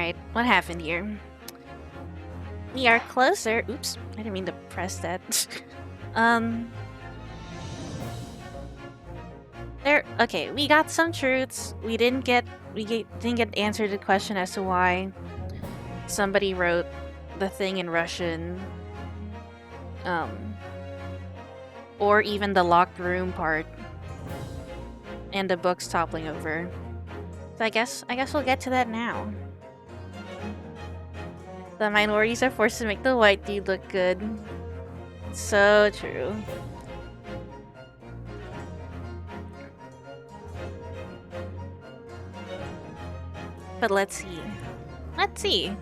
Alright, what happened here? We are closer. Oops, I didn't mean to press that. Okay, we got some truths. We didn't get answered the question as to why somebody wrote the thing in Russian. Or even the locked room part. And the books toppling over. So I guess we'll get to that now. The minorities are forced to make the white dude look good. So true. But let's see. Let's see.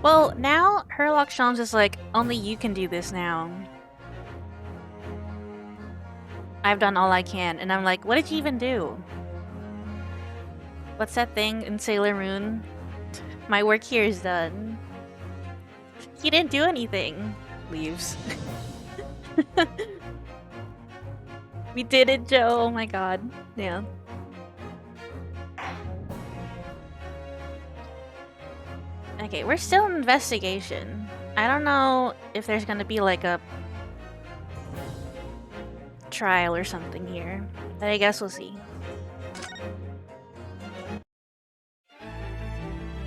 Well, now Herlock Sholmes is like, only you can do this now. I've done all I can, and I'm like, what did you even do? What's that thing in Sailor Moon? My work here is done. He didn't do anything. Leaves. We did it, Joe. Oh my god. Yeah. Okay, we're still in investigation. I don't know if there's gonna be like a trial or something here. But I guess we'll see.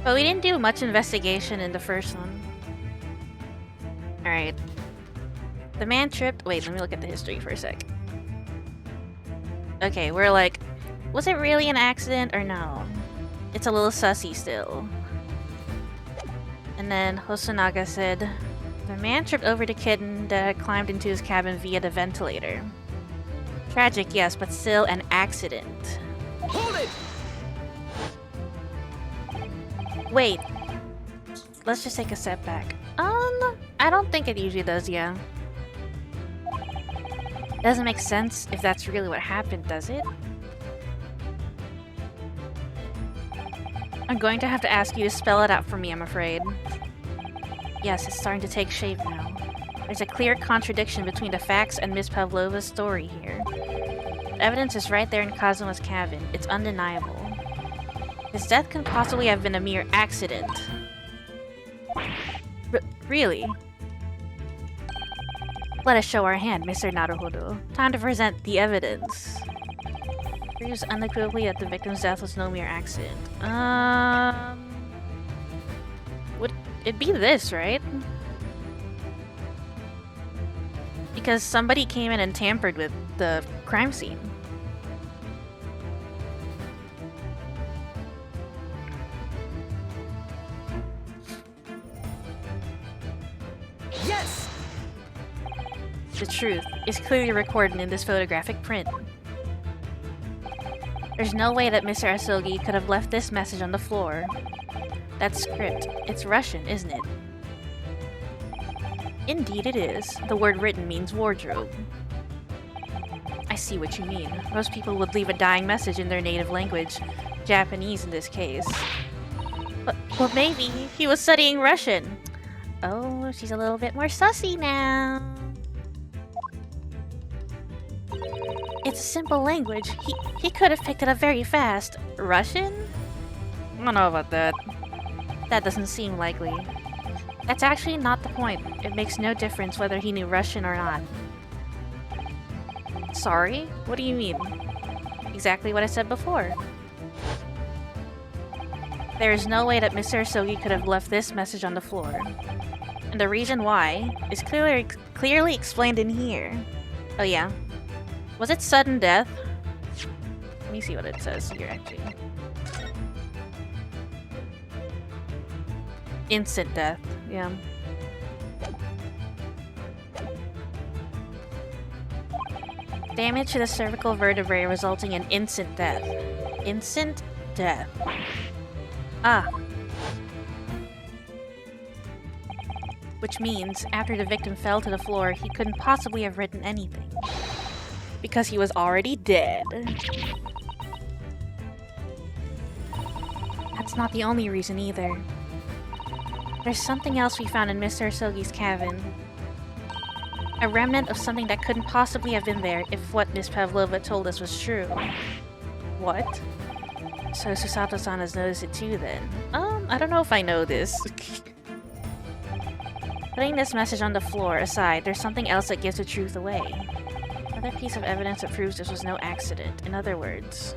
But we didn't do much investigation in the first one. Alright. The man tripped. Wait, let me look at the history for a sec. Okay, we're like, was it really an accident or no? It's a little sussy still. And then Hosonaga said, the man tripped over the kitten that had climbed into his cabin via the ventilator. Tragic, yes, but still an accident. Hold it! Wait. Let's just take a step back. I don't think it usually does, yeah. Doesn't make sense if that's really what happened, does it? I'm going to have to ask you to spell it out for me, I'm afraid. Yes, it's starting to take shape now. There's a clear contradiction between the facts and Miss Pavlova's story here. The evidence is right there in Kazuma's cabin. It's undeniable. His death couldn't possibly have been a mere accident. Really? Let us show our hand, Mr. Naruhodo. Time to present the evidence. Proves unequivocally that the victim's death was no mere accident. Would it be this, right? Because somebody came in and tampered with the crime scene. Yes! The truth is clearly recorded in this photographic print. There's no way that Mr. Asogi could have left this message on the floor. That script, it's Russian, isn't it? Indeed it is. The word written means wardrobe. I see what you mean. Most people would leave a dying message in their native language, Japanese in this case. But, well, maybe he was studying Russian. Oh, she's a little bit more sussy now. It's a simple language. He could have picked it up very fast. Russian? I don't know about that. That doesn't seem likely. That's actually not the point. It makes no difference whether he knew Russian or not. Sorry? What do you mean? Exactly what I said before. There is no way that Mr. Asogi could have left this message on the floor. And the reason why is clearly explained in here. Oh yeah? Was it sudden death? Let me see what it says here, actually. Instant death, yeah. Damage to the cervical vertebrae resulting in instant death. Instant death. Ah. Which means, after the victim fell to the floor, he couldn't possibly have written anything. Because he was already dead. That's not the only reason either. There's something else we found in Mr. Asogi's cabin. A remnant of something that couldn't possibly have been there if what Miss Pavlova told us was true. What? So Susato-san has noticed it too then. I don't know if I know this. Putting this message on the floor aside, there's something else that gives the truth away. Another piece of evidence that proves this was no accident. In other words...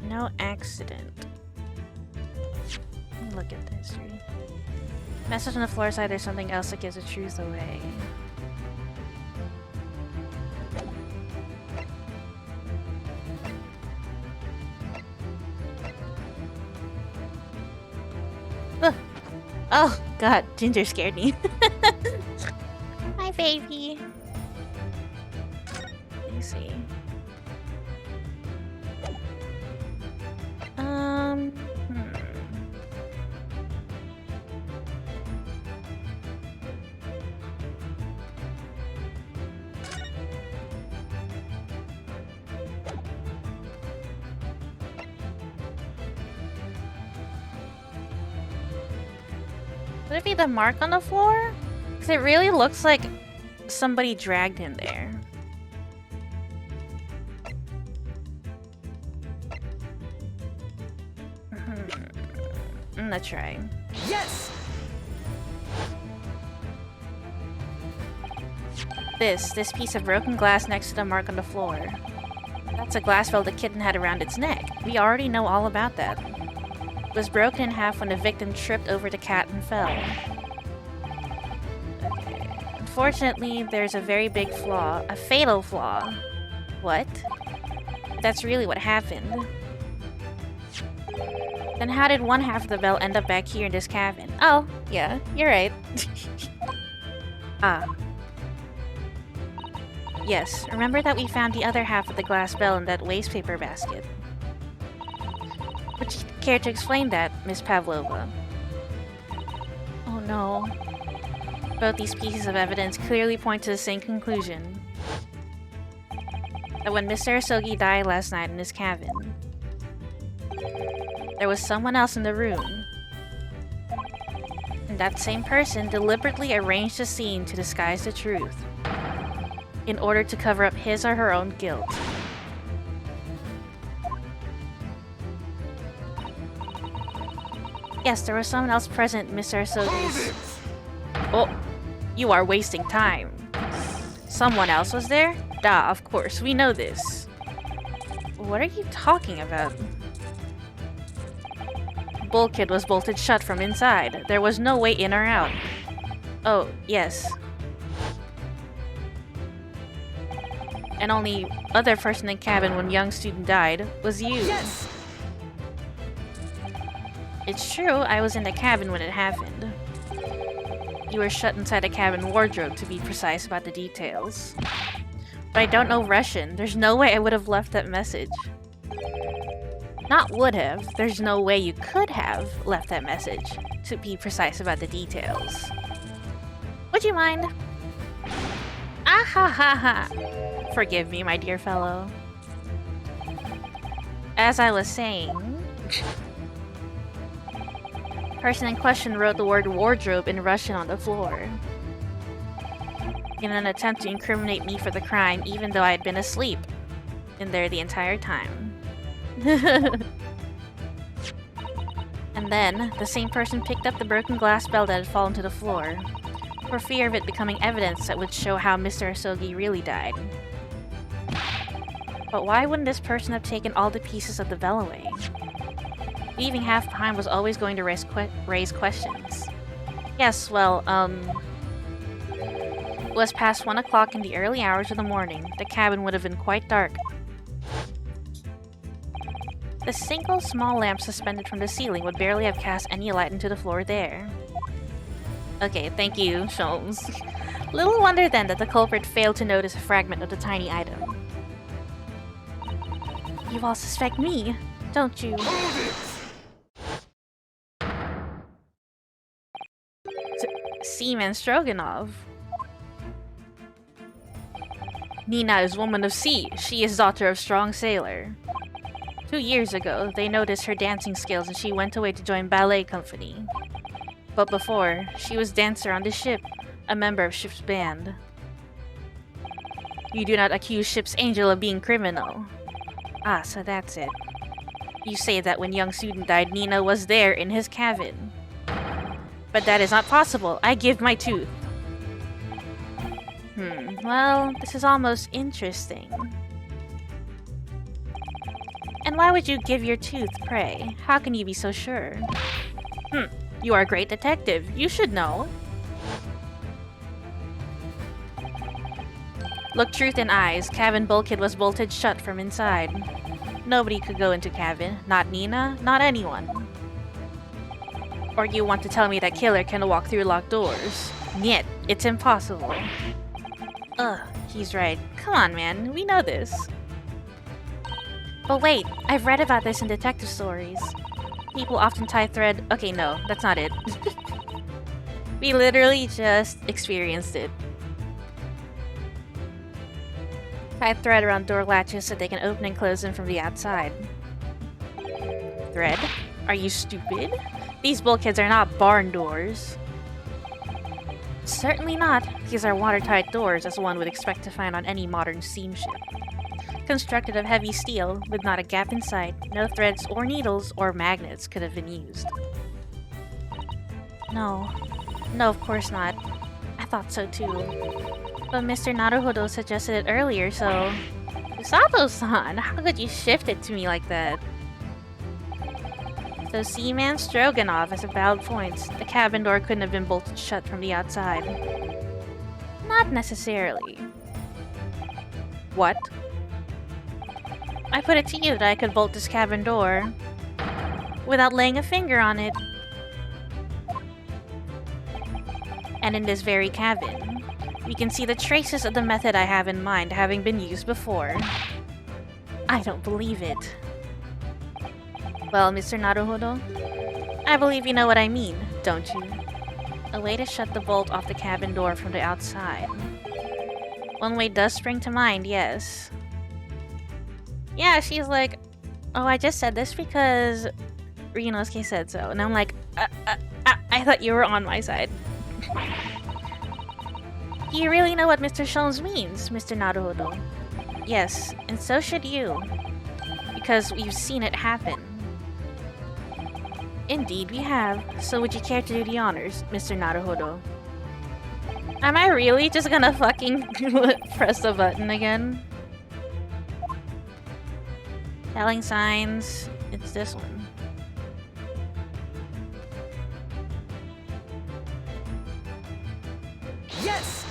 No accident. Let me look at the history. Message on the floor side, there's something else that gives the truth away. Ugh. Oh, God. Ginger scared me. Hi, baby. Let me see. Would it be the mark on the floor? Because it really looks like somebody dragged him there. I'm gonna try. Yes! This piece of broken glass next to the mark on the floor. That's a glass bell the kitten had around its neck. We already know all about that. It was broken in half when the victim tripped over the cat and fell. Okay. Unfortunately, there's a very big flaw. A fatal flaw. What? That's really what happened. Then how did one half of the bell end up back here in this cabin? Oh, yeah, you're right. Ah. Yes, remember that we found the other half of the glass bell in that waste paper basket. Would you care to explain that, Miss Pavlova? Oh no. Both these pieces of evidence clearly point to the same conclusion. That when Mr. Asogi died last night in his cabin, there was someone else in the room. And that same person deliberately arranged the scene to disguise the truth, in order to cover up his or her own guilt. Yes, there was someone else present, Mr. Asogi's... Oh, you are wasting time. Someone else was there? Duh, of course, we know this. What are you talking about? Bulkhead was bolted shut from inside. There was no way in or out. Oh, yes. And only other person in the cabin when young student died was you. Yes! It's true, I was in the cabin when it happened. You were shut inside the cabin wardrobe, to be precise about the details. But I don't know Russian. There's no way I would have left that message. Not would have. There's no way you could have left that message, to be precise about the details. Would you mind? Ah ha ha ha! Forgive me, my dear fellow. As I was saying... person in question wrote the word wardrobe in Russian on the floor, in an attempt to incriminate me for the crime, even though I had been asleep in there the entire time. And then, the same person picked up the broken glass bell that had fallen to the floor, for fear of it becoming evidence that would show how Mr. Asogi really died. But why wouldn't this person have taken all the pieces of the bell away? Leaving half behind was always going to raise questions. Yes, well, it was past 1 o'clock in the early hours of the morning. The cabin would have been quite dark. The single small lamp suspended from the ceiling would barely have cast any light into the floor there. Okay, thank you, Sholmes. Little wonder then that the culprit failed to notice a fragment of the tiny item. You all suspect me, don't you? seaman Stroganoff. Nina is woman of sea. She is daughter of strong sailor. 2 years ago, they noticed her dancing skills and she went away to join ballet company. But before, she was dancer on the ship, a member of ship's band. You do not accuse ship's angel of being criminal. Ah, so that's it. You say that when young student died, Nina was there in his cabin. But that is not possible. I give my tooth. Well, this is almost interesting. And why would you give your tooth, pray? How can you be so sure? You are a great detective. You should know. Look truth in eyes. Cabin bulkhead was bolted shut from inside. Nobody could go into cabin. Not Nina, not anyone. Or you want to tell me that killer can walk through locked doors? Niet, it's impossible. Ugh, he's right. Come on, man. We know this. But wait, I've read about this in detective stories. People often tie thread... Okay, no, that's not it. We literally just experienced it. Tie thread around door latches so they can open and close them from the outside. Thread? Are you stupid? These bulkheads are not barn doors. Certainly not. These are watertight doors, as one would expect to find on any modern steamship. Constructed of heavy steel, with not a gap in sight, no threads or needles or magnets could have been used. No. No, of course not. I thought so too. But Mr. Naruhodo suggested it earlier, so... Sato-san, how could you shift it to me like that? So Seaman Stroganoff has a valid point. The cabin door couldn't have been bolted shut from the outside. Not necessarily. What? I put it to you that I could bolt this cabin door without laying a finger on it. And in this very cabin, we can see the traces of the method I have in mind having been used before. I don't believe it. Well, Mr. Naruhodo, I believe you know what I mean, don't you? A way to shut the bolt off the cabin door from the outside. One way does spring to mind, yes. Yeah, she's like, oh, I just said this because Ryunosuke said so. And I'm like, I thought you were on my side. You really know what Mr. Shones means, Mr. Naruhodo. Yes, and so should you. Because we've seen it happen. Indeed, we have. So would you care to do the honors, Mr. Naruhodo? Am I really just gonna fucking press the button again? Telling signs. It's this one. Yes!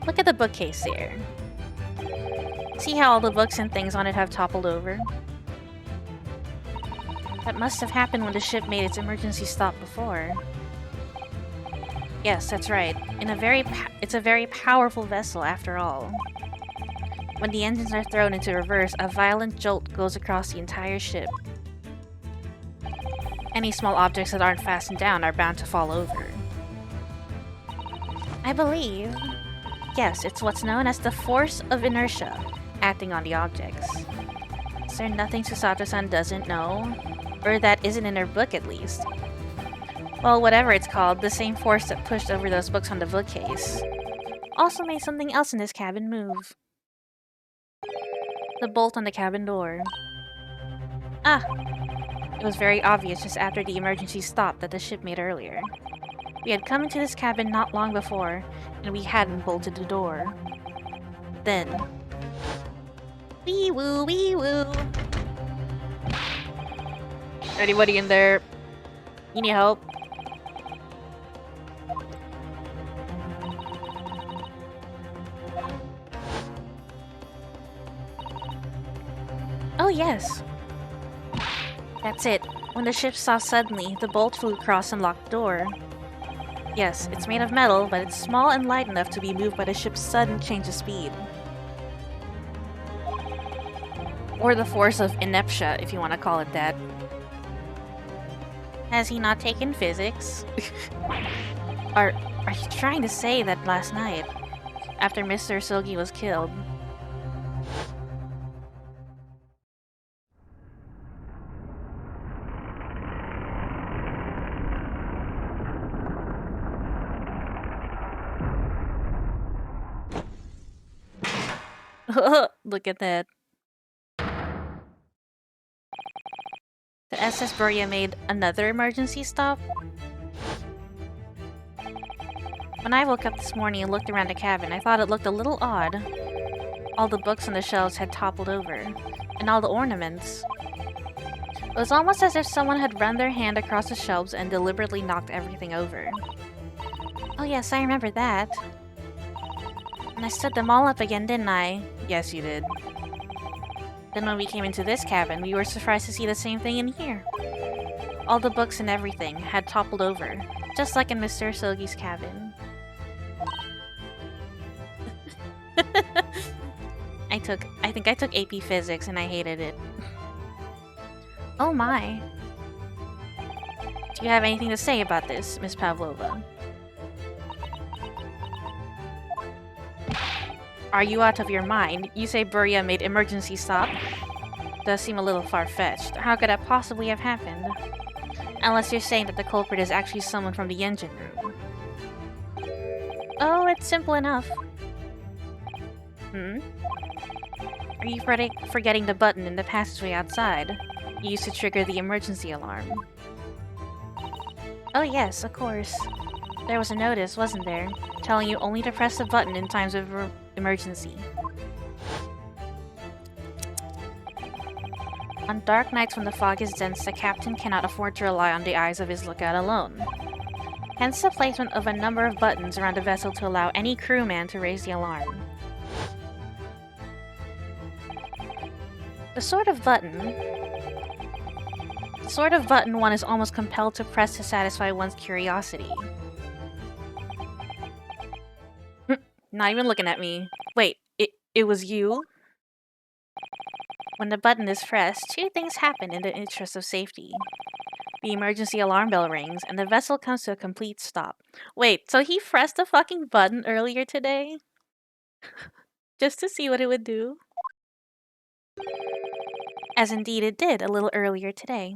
Look at the bookcase there. See how all the books and things on it have toppled over? That must have happened when the ship made its emergency stop before. Yes, that's right. It's a very powerful vessel after all. When the engines are thrown into reverse, a violent jolt goes across the entire ship. Any small objects that aren't fastened down are bound to fall over. I believe... Yes, it's what's known as the force of inertia, acting on the objects. Is there nothing Susato-san doesn't know? Or that isn't in her book, at least? Well, whatever it's called, the same force that pushed over those books on the bookcase also made something else in this cabin move. The bolt on the cabin door. Ah! It was very obvious just after the emergency stop that the ship made earlier. We had come into this cabin not long before, and we hadn't bolted the door. Then... Wee woo, wee woo! Anybody in there? You need help? Oh yes! That's it. When the ship stopped suddenly, the bolt flew across and locked the door. Yes, it's made of metal, but it's small and light enough to be moved by the ship's sudden change of speed. Or the force of inertia, if you want to call it that. Has he not taken physics? Are you trying to say that last night, after Mr. Sogi was killed... Look at that. The SS Buria made another emergency stop? When I woke up this morning and looked around the cabin, I thought it looked a little odd. All the books on the shelves had toppled over, and all the ornaments. It was almost as if someone had run their hand across the shelves and deliberately knocked everything over. Oh yes, I remember that. And I stood them all up again, didn't I? Yes, you did. Then when we came into this cabin, we were surprised to see the same thing in here. All the books and everything had toppled over, just like in Mr. Sogi's cabin. I think I took AP Physics and I hated it. Oh my. Do you have anything to say about this, Miss Pavlova? Are you out of your mind? You say Buria made emergency stop? Does seem a little far-fetched. How could that possibly have happened? Unless you're saying that the culprit is actually someone from the engine room. Oh, it's simple enough. Are you forgetting the button in the passageway outside? You used to trigger the emergency alarm. Oh yes, of course. There was a notice, wasn't there? Telling you only to press the button in times of emergency. On dark nights when the fog is dense, the captain cannot afford to rely on the eyes of his lookout alone. Hence the placement of a number of buttons around the vessel to allow any crewman to raise the alarm. The sort of button one is almost compelled to press to satisfy one's curiosity. Not even looking at me. Wait, it was you? When the button is pressed, two things happen in the interest of safety. The emergency alarm bell rings, and the vessel comes to a complete stop. Wait, so he pressed the fucking button earlier today? Just to see what it would do? As indeed it did a little earlier today.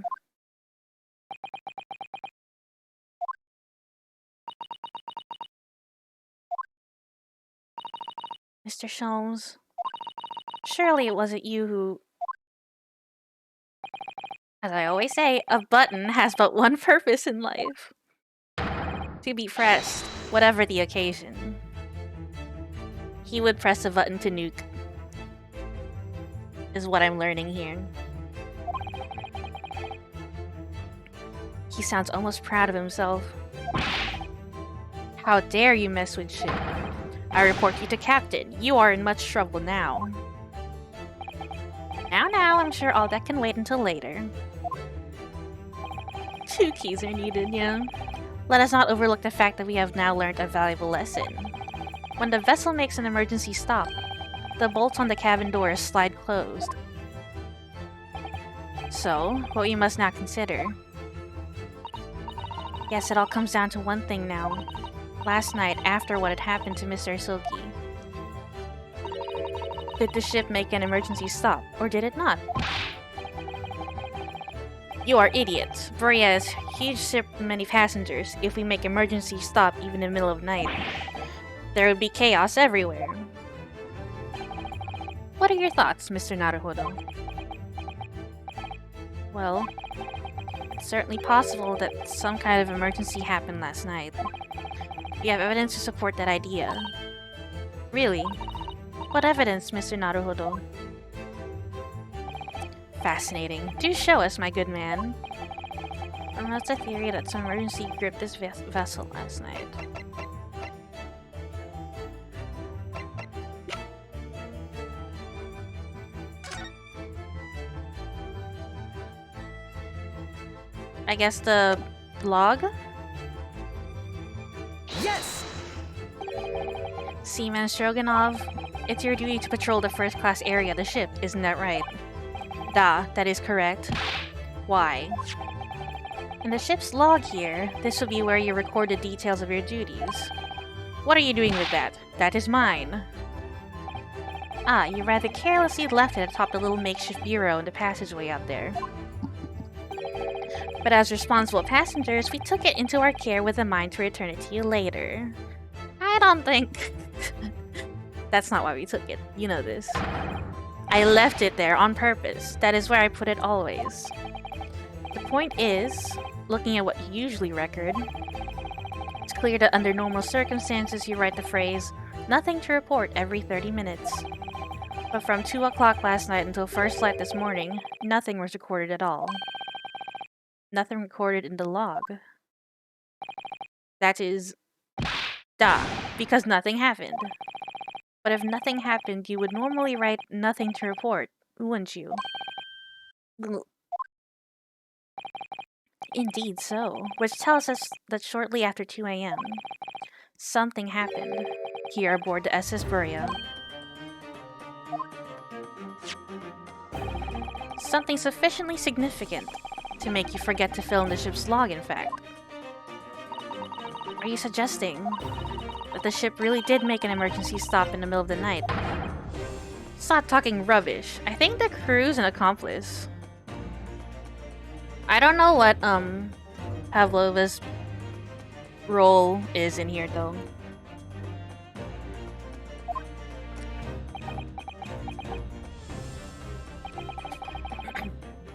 Mr. Sholmes, surely it wasn't you who... As I always say, a button has but one purpose in life. To be pressed, whatever the occasion. He would press a button to nuke. Is what I'm learning here. He sounds almost proud of himself. How dare you mess with shit? I report you to Captain. You are in much trouble now. Now, I'm sure all that can wait until later. 2 keys are needed, yeah. Let us not overlook the fact that we have now learned a valuable lesson. When the vessel makes an emergency stop, the bolts on the cabin doors slide closed. So, what we must now consider. Yes, it all comes down to one thing now. Last night, after what had happened to Mr. Silky. Did the ship make an emergency stop, or did it not? You are idiots. Buria has a huge ship with many passengers. If we make emergency stop even in the middle of night, there would be chaos everywhere. What are your thoughts, Mr. Naruhodo? Well, it's certainly possible that some kind of emergency happened last night. We have evidence to support that idea. Really? What evidence, Mr. Naruhodo? Fascinating. Do show us, my good man. What's the theory that some emergency gripped this vessel last night? I guess the log? Yes! Seaman Stroganov, it's your duty to patrol the first-class area of the ship, isn't that right? Da, that is correct. Why? In the ship's log here, this will be where you record the details of your duties. What are you doing with that? That is mine. Ah, you rather carelessly left it atop the little makeshift bureau in the passageway out there. But as responsible passengers, we took it into our care with a mind to return it to you later. I don't think... That's not why we took it. You know this. I left it there on purpose. That is where I put it always. The point is, looking at what you usually record, it's clear that under normal circumstances you write the phrase, "Nothing to report" every 30 minutes. But from 2 o'clock last night until first light this morning, nothing was recorded at all. Nothing recorded in the log. That is... duh, because nothing happened. But if nothing happened, you would normally write "nothing to report," wouldn't you? Indeed so, which tells us that shortly after 2 a.m., something happened here aboard the SS Buria. Something sufficiently significant to make you forget to fill in the ship's log, in fact. Are you suggesting that the ship really did make an emergency stop in the middle of the night? Stop talking rubbish. I think the crew's an accomplice. I don't know what, Pavlova's role is in here, though.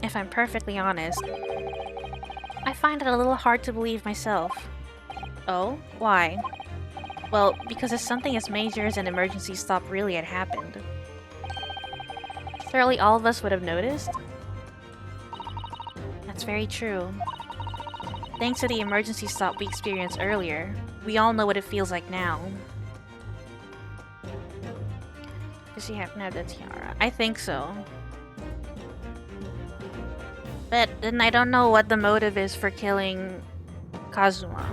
If I'm perfectly honest, I find it a little hard to believe myself. Oh? Why? Well, because if something as major as an emergency stop really had happened, surely all of us would have noticed? That's very true. Thanks to the emergency stop we experienced earlier, we all know what it feels like now. Does she happen to have the tiara? I think so. But then I don't know what the motive is for killing Kazuma.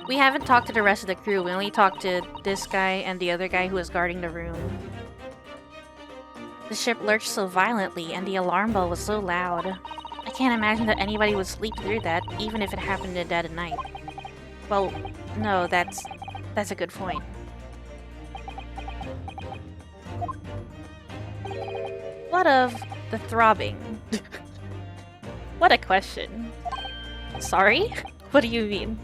We haven't talked to the rest of the crew, we only talked to this guy and the other guy who was guarding the room. The ship lurched so violently and the alarm bell was so loud. I can't imagine that anybody would sleep through that, even if it happened in the dead of night. Well, no, that's a good point. What of the throbbing? What a question. Sorry? What do you mean?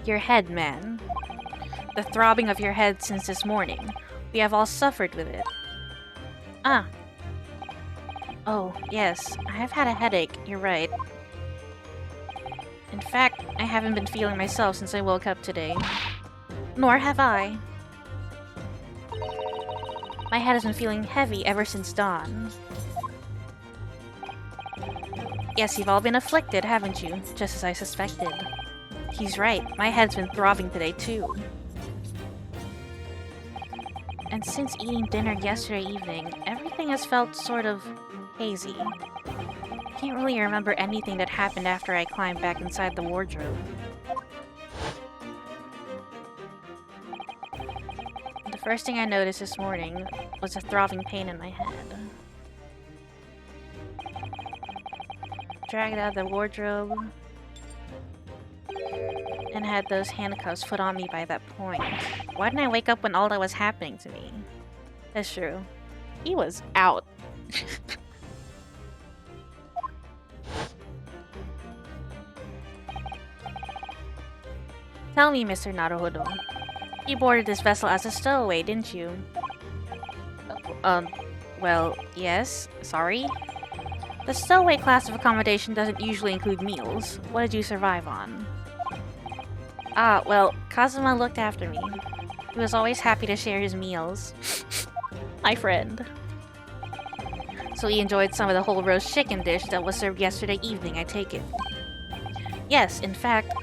Your head, man. The throbbing of your head since this morning. We have all suffered with it. Ah. Oh, yes. I have had a headache, you're right. In fact, I haven't been feeling myself since I woke up today. Nor have I. My head has been feeling heavy ever since dawn. Yes, you've all been afflicted, haven't you? Just as I suspected. He's right, my head's been throbbing today too. And since eating dinner yesterday evening, everything has felt sort of hazy. Can't really remember anything that happened after I climbed back inside the wardrobe. The first thing I noticed this morning was a throbbing pain in my head. Dragged out of the wardrobe and had those handcuffs put on me by that point. Why didn't I wake up when all that was happening to me? That's true. He was out. Tell me, Mr. Naruhodo. You boarded this vessel as a stowaway, didn't you? Well, yes. Sorry? The stowaway class of accommodation doesn't usually include meals. What did you survive on? Ah, well, Kazuma looked after me. He was always happy to share his meals. My friend. So he enjoyed some of the whole roast chicken dish that was served yesterday evening, I take it. Yes, in fact,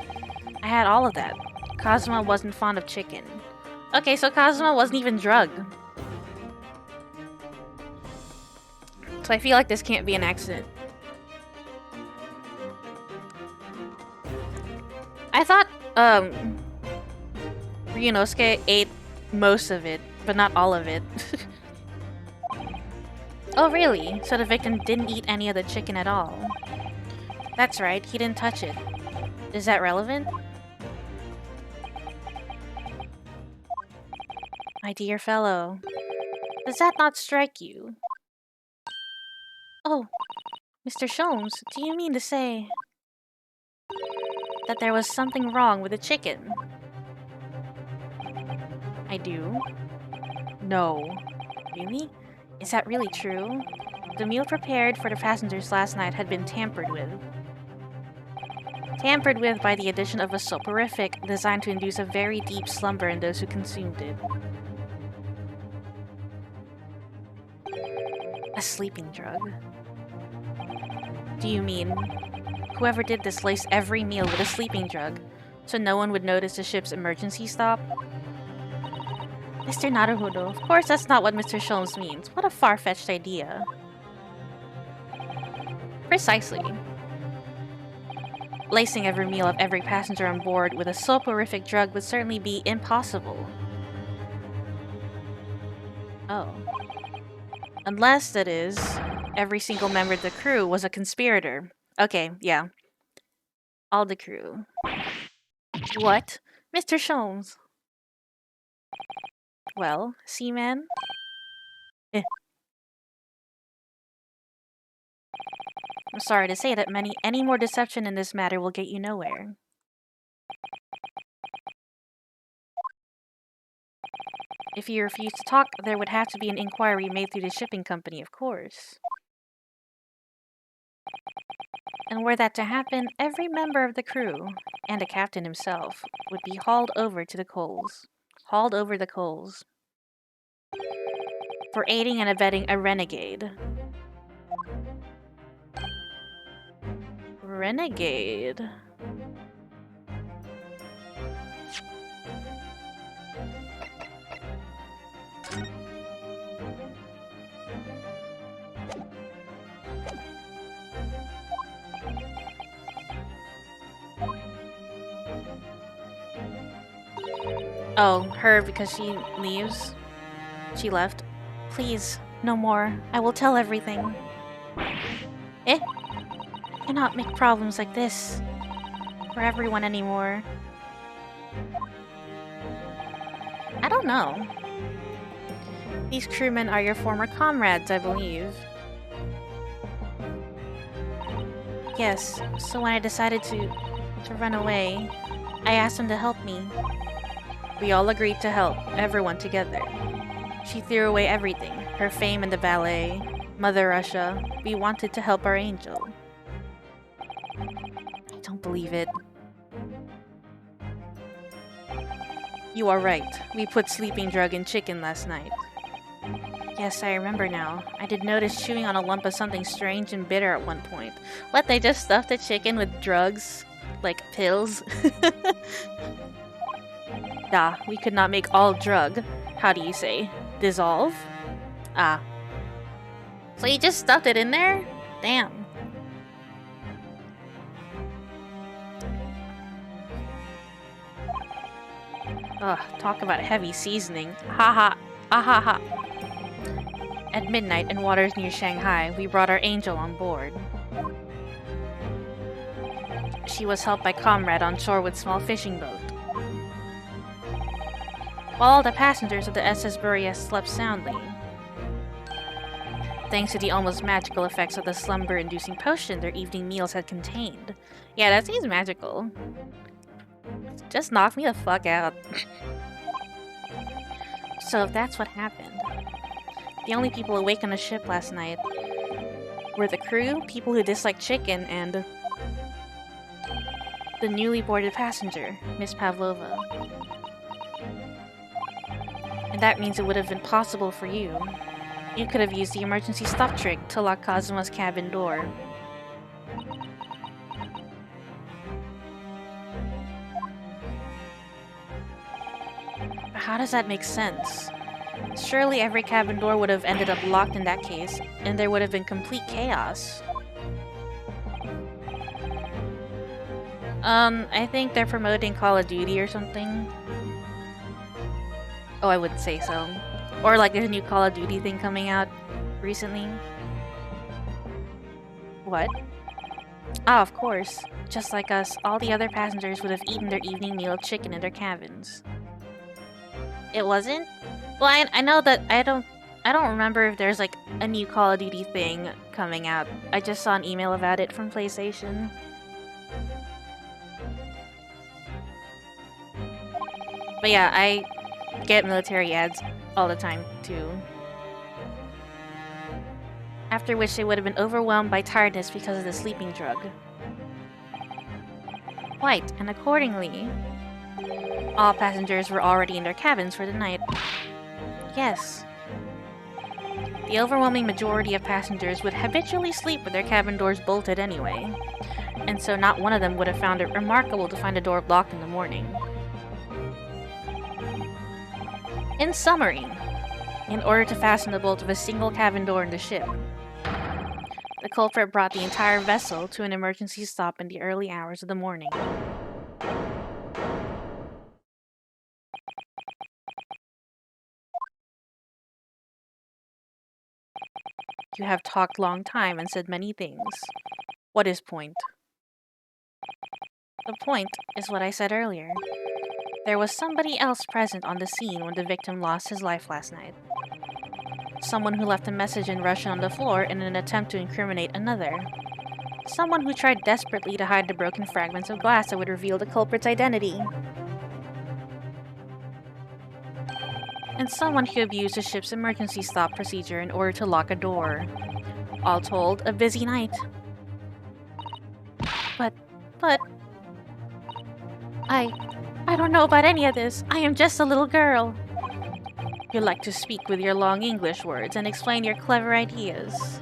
I had all of that. Kazuma wasn't fond of chicken. Okay, so Kazuma wasn't even drugged. So I feel like this can't be an accident. I thought, Ryunosuke ate most of it, but not all of it. Oh, really? So the victim didn't eat any of the chicken at all? That's right, he didn't touch it. Is that relevant? My dear fellow, does that not strike you? Oh, Mr. Sholmes, do you mean to say that there was something wrong with the chicken? I do. No. Really? Is that really true? The meal prepared for the passengers last night had been tampered with. Tampered with by the addition of a soporific designed to induce a very deep slumber in those who consumed it. A sleeping drug. Do you mean whoever did this laced every meal with a sleeping drug so no one would notice the ship's emergency stop? Mr. Naruhodo, of course that's not what Mr. Sholmes means. What a far-fetched idea. Precisely. Lacing every meal of every passenger on board with a soporific drug would certainly be impossible. Oh. Unless, that is, every single member of the crew was a conspirator. Okay, yeah. All the crew. What? Mr. Sholmes? Well, Seaman? I'm sorry to say that any more deception in this matter will get you nowhere. If you refuse to talk, there would have to be an inquiry made through the shipping company, of course. And were that to happen, every member of the crew, and the captain himself, would be hauled over to the coals. Hauled over the coals. For aiding and abetting a renegade. Renegade? Oh, her because she leaves? She left. Please, no more. I will tell everything. Eh? Cannot make problems like this for everyone anymore. I don't know. These crewmen are your former comrades, I believe. Yes, so when I decided to run away, I asked them to help me. We all agreed to help, everyone together. She threw away everything, her fame in the ballet, Mother Russia. We wanted to help our angel. I don't believe it. You are right. We put sleeping drug in chicken last night. Yes, I remember now. I did notice chewing on a lump of something strange and bitter at one point. What, they just stuffed the chicken with drugs? Like pills? Da, we could not make all drug. How do you say? Dissolve? Ah. So you just stuffed it in there? Damn. Ugh, talk about heavy seasoning. Ha ha. Ah ha ha. At midnight in waters near Shanghai, we brought our angel on board. She was helped by comrade on shore with small fishing boat. While all the passengers of the SS Boreas slept soundly. Thanks to the almost magical effects of the slumber-inducing potion their evening meals had contained. Yeah, that seems magical. Just knock me the fuck out. So if that's what happened, the only people awake on the ship last night were the crew, people who disliked chicken, and the newly boarded passenger, Miss Pavlova. And that means it would have been possible for you. You could have used the emergency stop trick to lock Kazuma's cabin door. How does that make sense? Surely every cabin door would have ended up locked in that case, and there would have been complete chaos. I think they're promoting Call of Duty or something. Oh, I would say so. Or like there's a new Call of Duty thing coming out. recently? What? Ah, of course. Just like us, all the other passengers would have eaten their evening meal of chicken in their cabins. It wasn't? Well, I know that I don't remember if there's like a new Call of Duty thing coming out. I just saw an email about it from PlayStation. But yeah, I get military ads all the time too. After which they would have been overwhelmed by tiredness because of the sleeping drug. Quite, and accordingly, all passengers were already in their cabins for the night. Yes. The overwhelming majority of passengers would habitually sleep with their cabin doors bolted anyway, and so not one of them would have found it remarkable to find a door locked in the morning. In summary, in order to fasten the bolt of a single cabin door in the ship, the culprit brought the entire vessel to an emergency stop in the early hours of the morning. You have talked long time and said many things. What is point? The point is what I said earlier. There was somebody else present on the scene when the victim lost his life last night. Someone who left a message in Russian on the floor in an attempt to incriminate another. Someone who tried desperately to hide the broken fragments of glass that would reveal the culprit's identity. And someone who abused the ship's emergency stop procedure in order to lock a door. All told, a busy night. But... I don't know about any of this. I am just a little girl. You like to speak with your long English words and explain your clever ideas.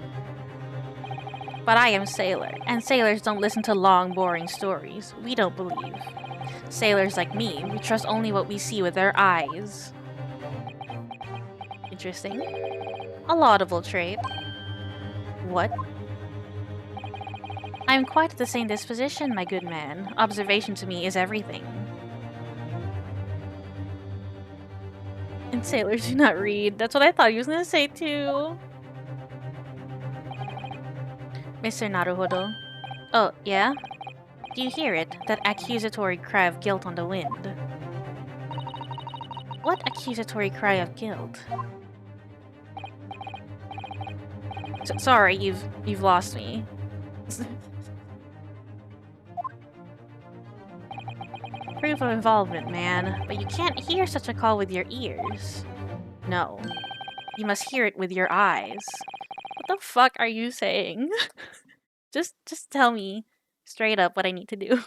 But I am Sailor, and sailors don't listen to long, boring stories. We don't believe. Sailors like me, we trust only what we see with our eyes. Interesting. A laudable trait. What? I am quite of the same disposition, my good man. Observation to me is everything. And sailors do not read. That's what I thought he was gonna say too. Mr. Naruhodo. Oh, yeah? Do you hear it? That accusatory cry of guilt on the wind. What accusatory cry of guilt? Sorry, you've lost me. Proof of involvement, man. But you can't hear such a call with your ears. No. You must hear it with your eyes. What the fuck are you saying? Just tell me straight up what I need to do.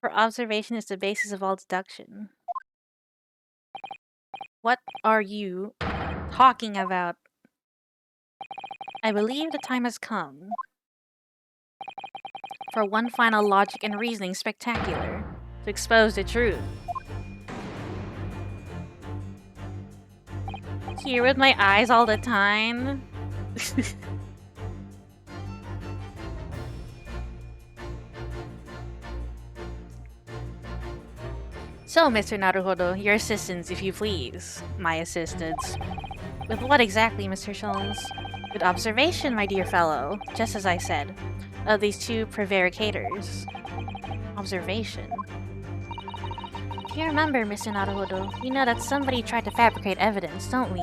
For observation is the basis of all deduction. What are you talking about? I believe the time has come for one final logic and reasoning spectacular to expose the truth. Here with my eyes all the time. So, Mr. Naruhodo, your assistance, if you please. My assistance. With what exactly, Mr. Sholmes? With observation, my dear fellow. Just as I said. Of these two prevaricators. Observation. If you remember, Mr. Naruhodo, we know that somebody tried to fabricate evidence, don't we?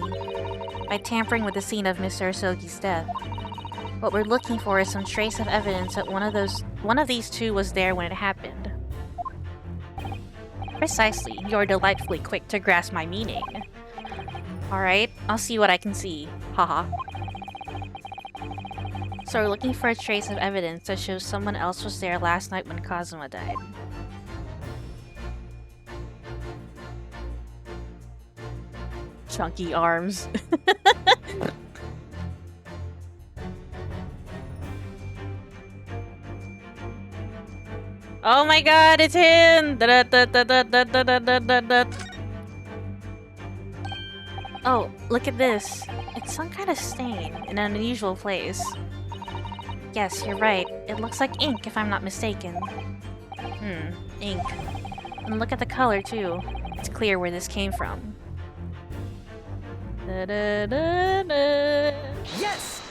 By tampering with the scene of Mr. Osogi's death. What we're looking for is some trace of evidence that one of these two was there when it happened. Precisely. You're delightfully quick to grasp my meaning. Alright, I'll see what I can see. Haha. So we're looking for a trace of evidence that shows someone else was there last night when Kazuma died. Chunky arms. Oh my god, it's him! Oh, look at this. It's some kind of stain in an unusual place. Yes, you're right. It looks like ink, if I'm not mistaken. Ink. And look at the color, too. It's clear where this came from. Yes!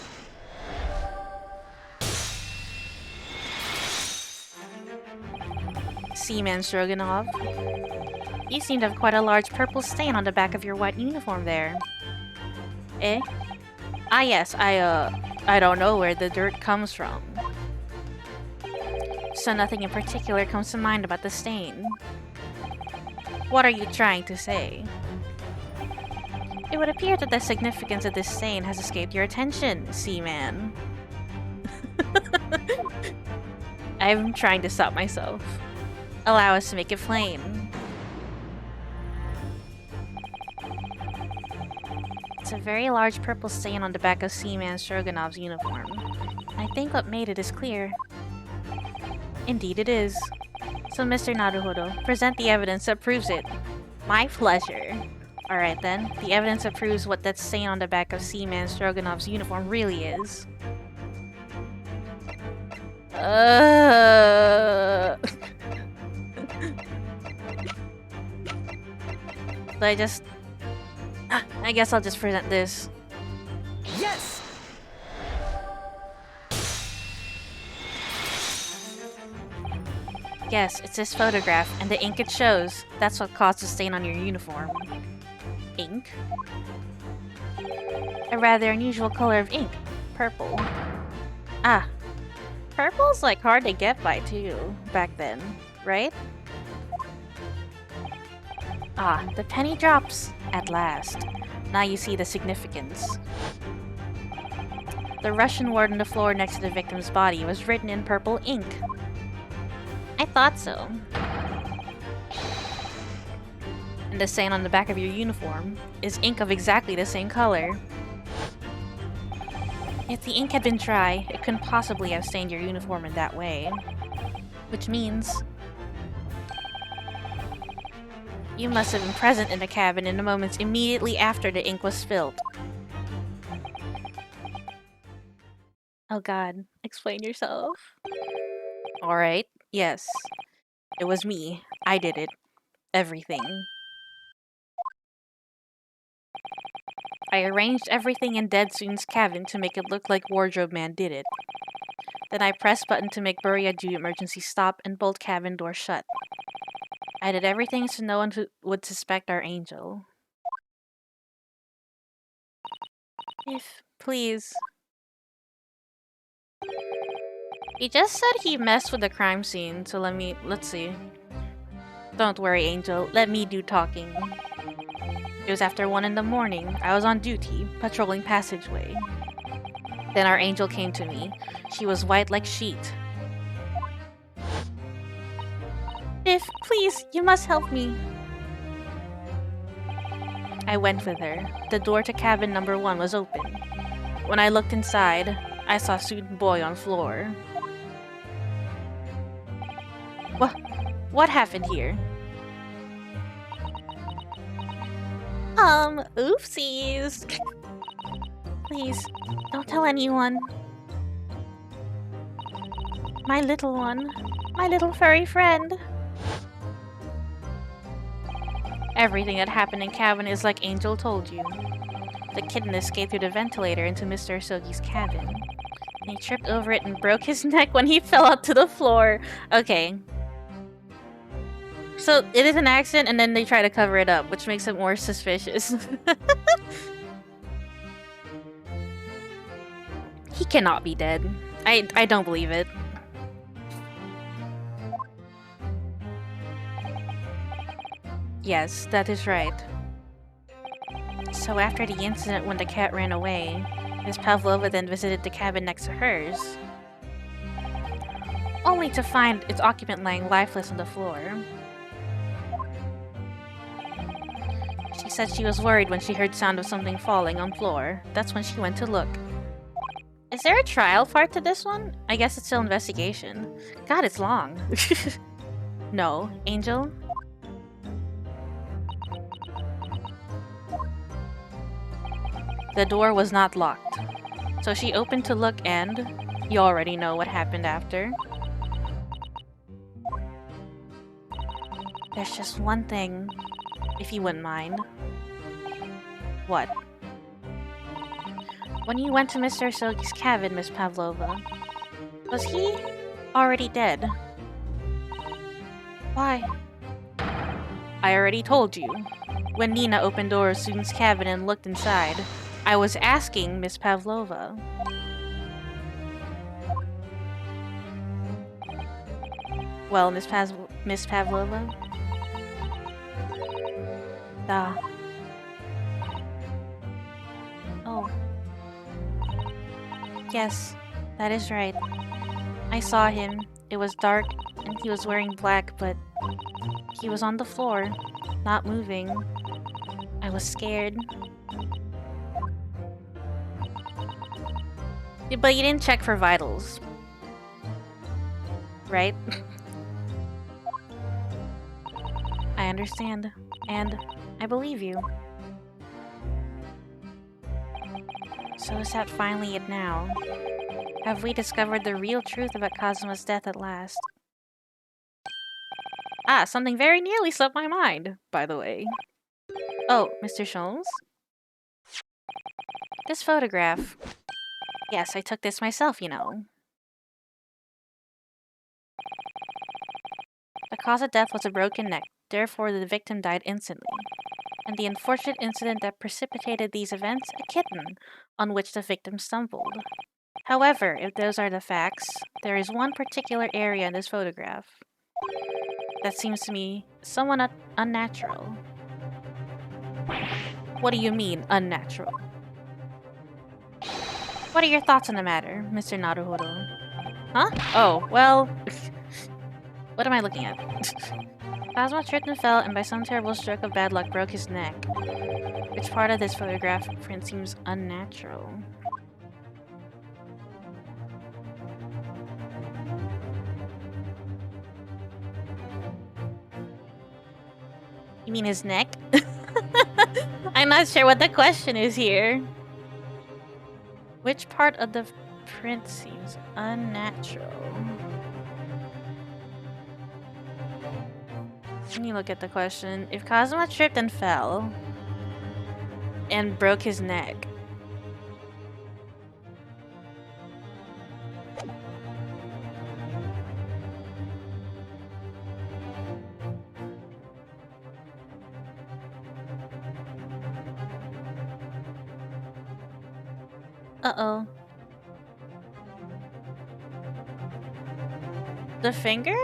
Seaman Stroganov. You seem to have quite a large purple stain on the back of your white uniform there. Eh? Ah yes, I don't know where the dirt comes from. So nothing in particular comes to mind about the stain. What are you trying to say? It would appear that the significance of this stain has escaped your attention, Seaman. I'm trying to stop myself. Allow us to make it plain. It's a very large purple stain on the back of Seaman Stroganov's uniform. I think what made it is clear. Indeed it is. So Mr. Naruhodo, present the evidence that proves it. My pleasure. Alright then, the evidence that proves what that stain on the back of Seaman Stroganov's uniform really is. I guess I'll just present this. Yes! Yes, it's this photograph, and the ink it shows. That's what caused the stain on your uniform. Ink? A rather unusual color of ink. Purple. Ah. Purple's like hard to get by too, back then, right? Ah, the penny drops. At last. Now you see the significance. The Russian word on the floor next to the victim's body was written in purple ink. I thought so. And the stain on the back of your uniform is ink of exactly the same color. If the ink had been dry, it couldn't possibly have stained your uniform in that way. Which means you must have been present in the cabin in the moments immediately after the ink was spilled. Oh god, explain yourself. Alright, yes. It was me. I did it. Everything. I arranged everything in Dead Soon's cabin to make it look like Wardrobe Man did it. Then I pressed button to make Buryaju emergency stop and bolt cabin door shut. I did everything so no one would suspect our angel. If, please. He just said he messed with the crime scene, so let's see. Don't worry, Angel, let me do talking. It was after 1 in the morning. I was on duty, patrolling passageway. Then our angel came to me. She was white like sheet. Biff, please, you must help me. I went with her. The door to cabin number 1 was open. When I looked inside, I saw student boy on floor. What happened here? Oopsies. Please, don't tell anyone. My little one. My little furry friend. Everything that happened in cabin is like Angel told you. The kitten escaped through the ventilator into Mr. Sogi's cabin. And he tripped over it and broke his neck when he fell out to the floor. Okay. So, it is an accident and then they try to cover it up, which makes it more suspicious. He cannot be dead. I don't believe it. Yes, that is right. So after the incident when the cat ran away, Miss Pavlova then visited the cabin next to hers. Only to find its occupant lying lifeless on the floor. She said she was worried when she heard sound of something falling on floor. That's when she went to look. Is there a trial part to this one? I guess it's still investigation. God, it's long. No, Angel? The door was not locked. So she opened to look and you already know what happened after. There's just one thing, if you wouldn't mind. What? When you went to Mr. Sogi's cabin, Miss Pavlova, was he already dead? Why? I already told you. When Nina opened door of Susan's cabin and looked inside, I was asking Miss Pavlova. Well, Miss Pavlova? Ah. Oh. Yes, that is right. I saw him. It was dark, and he was wearing black, but he was on the floor, not moving. I was scared. Yeah, but you didn't check for vitals. Right? I understand, and I believe you. So is that finally it now? Have we discovered the real truth about Kazuma's death at last? Ah, something very nearly slipped my mind, by the way. Oh, Mr. Sholmes? This photograph. Yes, I took this myself, you know. The cause of death was a broken neck, therefore the victim died instantly. And the unfortunate incident that precipitated these events, a kitten, on which the victim stumbled. However, if those are the facts, there is one particular area in this photograph that seems to me somewhat unnatural. What do you mean, unnatural? What are your thoughts on the matter, Mr. Naruhodo? Huh? Oh, well... what am I looking at? Kazuma tripped and fell, and by some terrible stroke of bad luck broke his neck. Which part of this photograph print seems unnatural? You mean his neck? I'm not sure what the question is here. Which part of the print seems unnatural? Let me look at the question. If Kazuma tripped and fell and broke his neck. Uh-oh. The finger?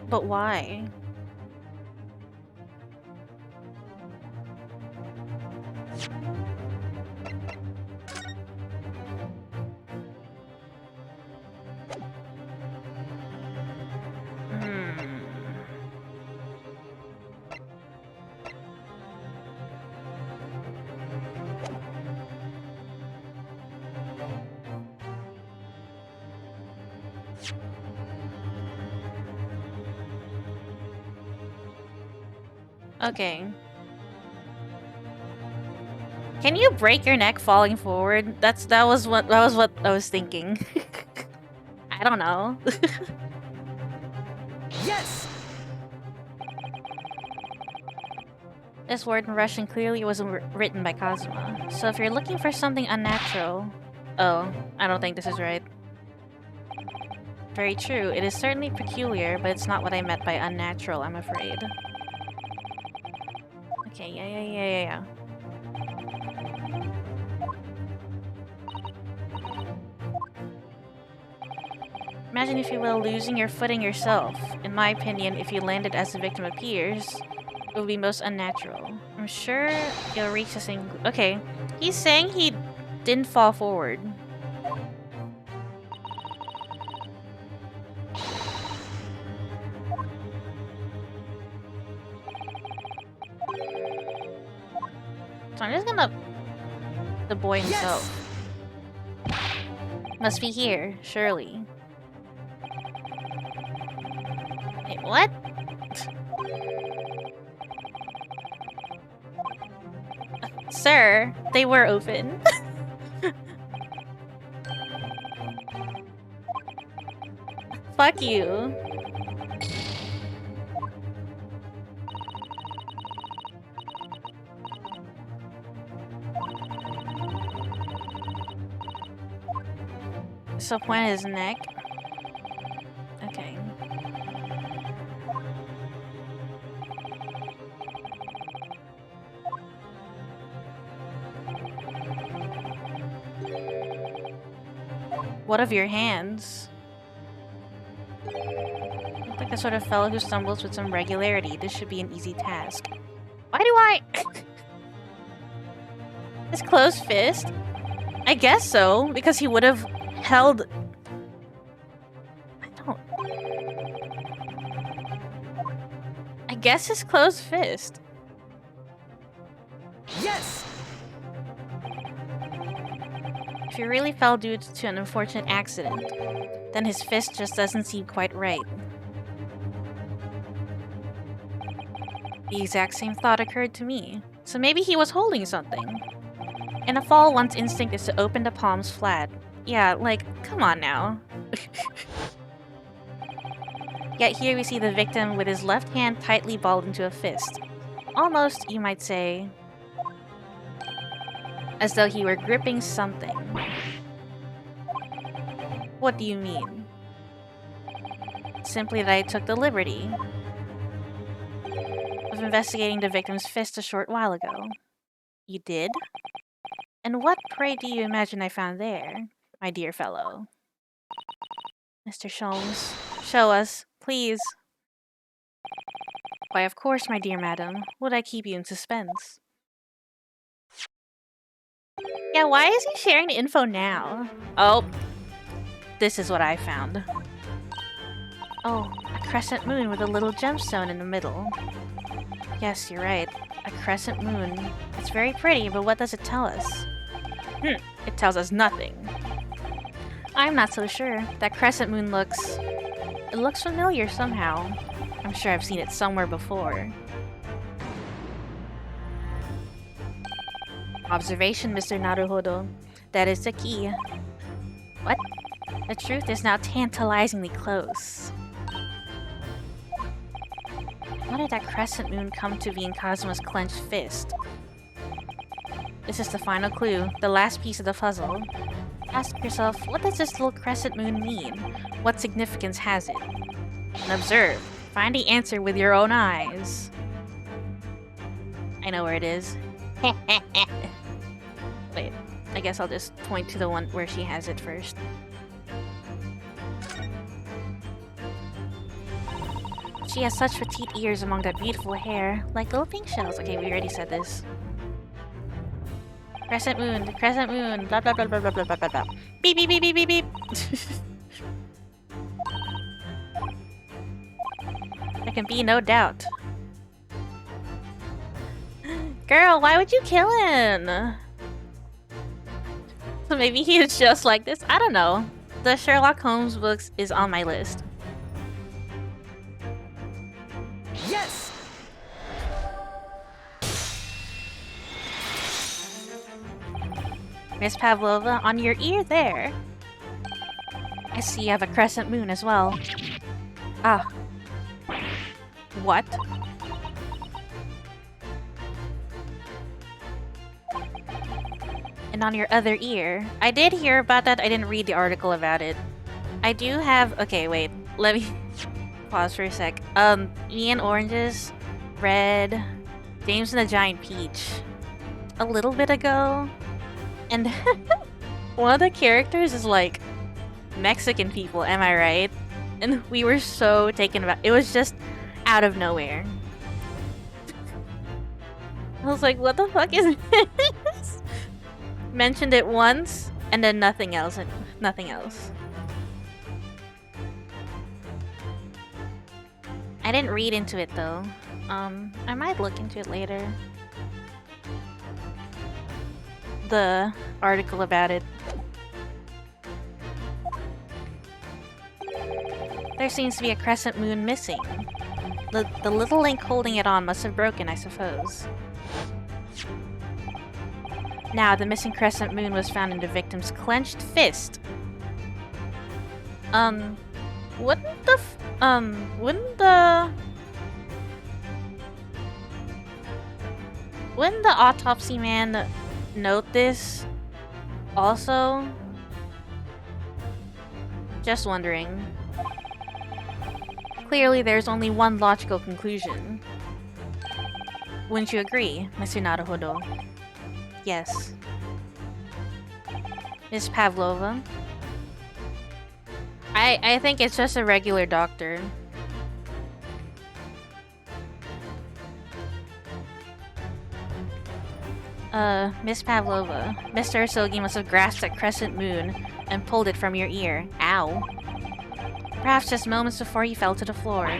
But why? Okay. Can you break your neck falling forward? That was what I was thinking. I don't know. Yes! This word in Russian clearly wasn't written by Kazuma. So if you're looking for something unnatural... Oh, I don't think this is right. Very true. It is certainly peculiar, but it's not what I meant by unnatural, I'm afraid. Okay, yeah. Imagine, if you will, losing your footing yourself. In my opinion, if you landed as the victim appears, it would be most unnatural. I'm sure you'll reach the same... Okay, he's saying he didn't fall forward. So I'm just gonna... The boy himself. Yes! Must be here, surely. Wait, what? Sir, they were open. Fuck you. So point at his neck. Okay. What of your hands? Look like the sort of fellow who stumbles with some regularity. This should be an easy task. Why do I... His closed fist? I guess so, because he would have held... I don't... I guess his closed fist. Yes! If he really fell due to an unfortunate accident, then his fist just doesn't seem quite right. The exact same thought occurred to me. So maybe he was holding something. In a fall, one's instinct is to open the palms flat. Yeah, like, come on now. Yet here we see the victim with his left hand tightly balled into a fist. Almost, you might say, as though he were gripping something. What do you mean? Simply that I took the liberty of investigating the victim's fist a short while ago. You did? And what, pray, do you imagine I found there, my dear fellow? Mr. Sholmes, show us, please. Why, of course, my dear madam. Would I keep you in suspense? Yeah, why is he sharing the info now? Oh, this is what I found. Oh, a crescent moon with a little gemstone in the middle. Yes, you're right. A crescent moon. It's very pretty, but what does it tell us? It tells us nothing. I'm not so sure. That crescent moon looks... It looks familiar somehow. I'm sure I've seen it somewhere before. Observation, Mr. Naruhodo. That is the key. What? The truth is now tantalizingly close. How did that crescent moon come to be in Kazuma's clenched fist? This is the final clue, the last piece of the puzzle. Ask yourself, what does this little crescent moon mean? What significance has it? And observe. Find the answer with your own eyes. I know where it is. Wait, I guess I'll just point to the one where she has it first. She has such petite ears among that beautiful hair, like little pink shells. Okay, we already said this. Crescent moon, blah blah blah blah blah blah blah blah blah. Beep beep beep beep beep beep. There can be no doubt. Girl, why would you kill him? So maybe he is just like this? I don't know. The Sherlock Holmes books is on my list. Yes! Miss Pavlova, on your ear there. I see you have a crescent moon as well. Ah. What? And on your other ear. I did hear about that, I didn't read the article about it. I do have... Okay, wait. Let me... pause for a sec. Me and Oranges, Red, James and the Giant Peach a little bit ago. And one of the characters is like Mexican people, am I right? And we were so taken aback. It was just out of nowhere. I was like, what the fuck is this? Mentioned it once, and then nothing else, and nothing else. I didn't read into it though. I might look into it later. The article about it. There seems to be a crescent moon missing. The little link holding it on must have broken, I suppose. Now, the missing crescent moon was found in the victim's clenched fist. Wouldn't the autopsy man note this also? Just wondering. Clearly, there's only one logical conclusion. Wouldn't you agree, Mr. Naruhodo? Yes. Miss Pavlova? I think it's just a regular doctor. Miss Pavlova, Mr. Usogi must have grasped that crescent moon and pulled it from your ear. Ow. Perhaps just moments before you fell to the floor.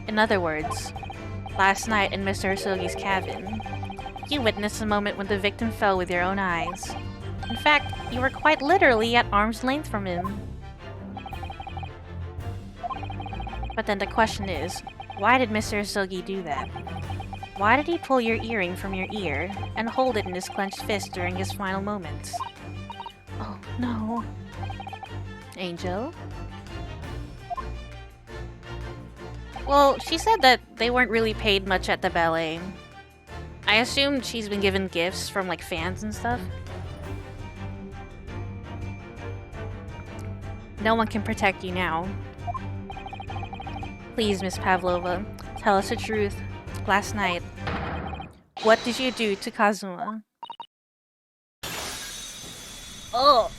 In other words, last night in Mr. Usogi's cabin, you witnessed the moment when the victim fell with your own eyes. In fact, you were quite literally at arm's length from him. But then the question is, why did Mr. Usogi do that? Why did he pull your earring from your ear and hold it in his clenched fist during his final moments? Oh, no. Angel? Well, she said that they weren't really paid much at the ballet. I assumed she's been given gifts from, like, fans and stuff. No one can protect you now. Please, Miss Pavlova, tell us the truth. Last night, what did you do to Kazuma? Oh!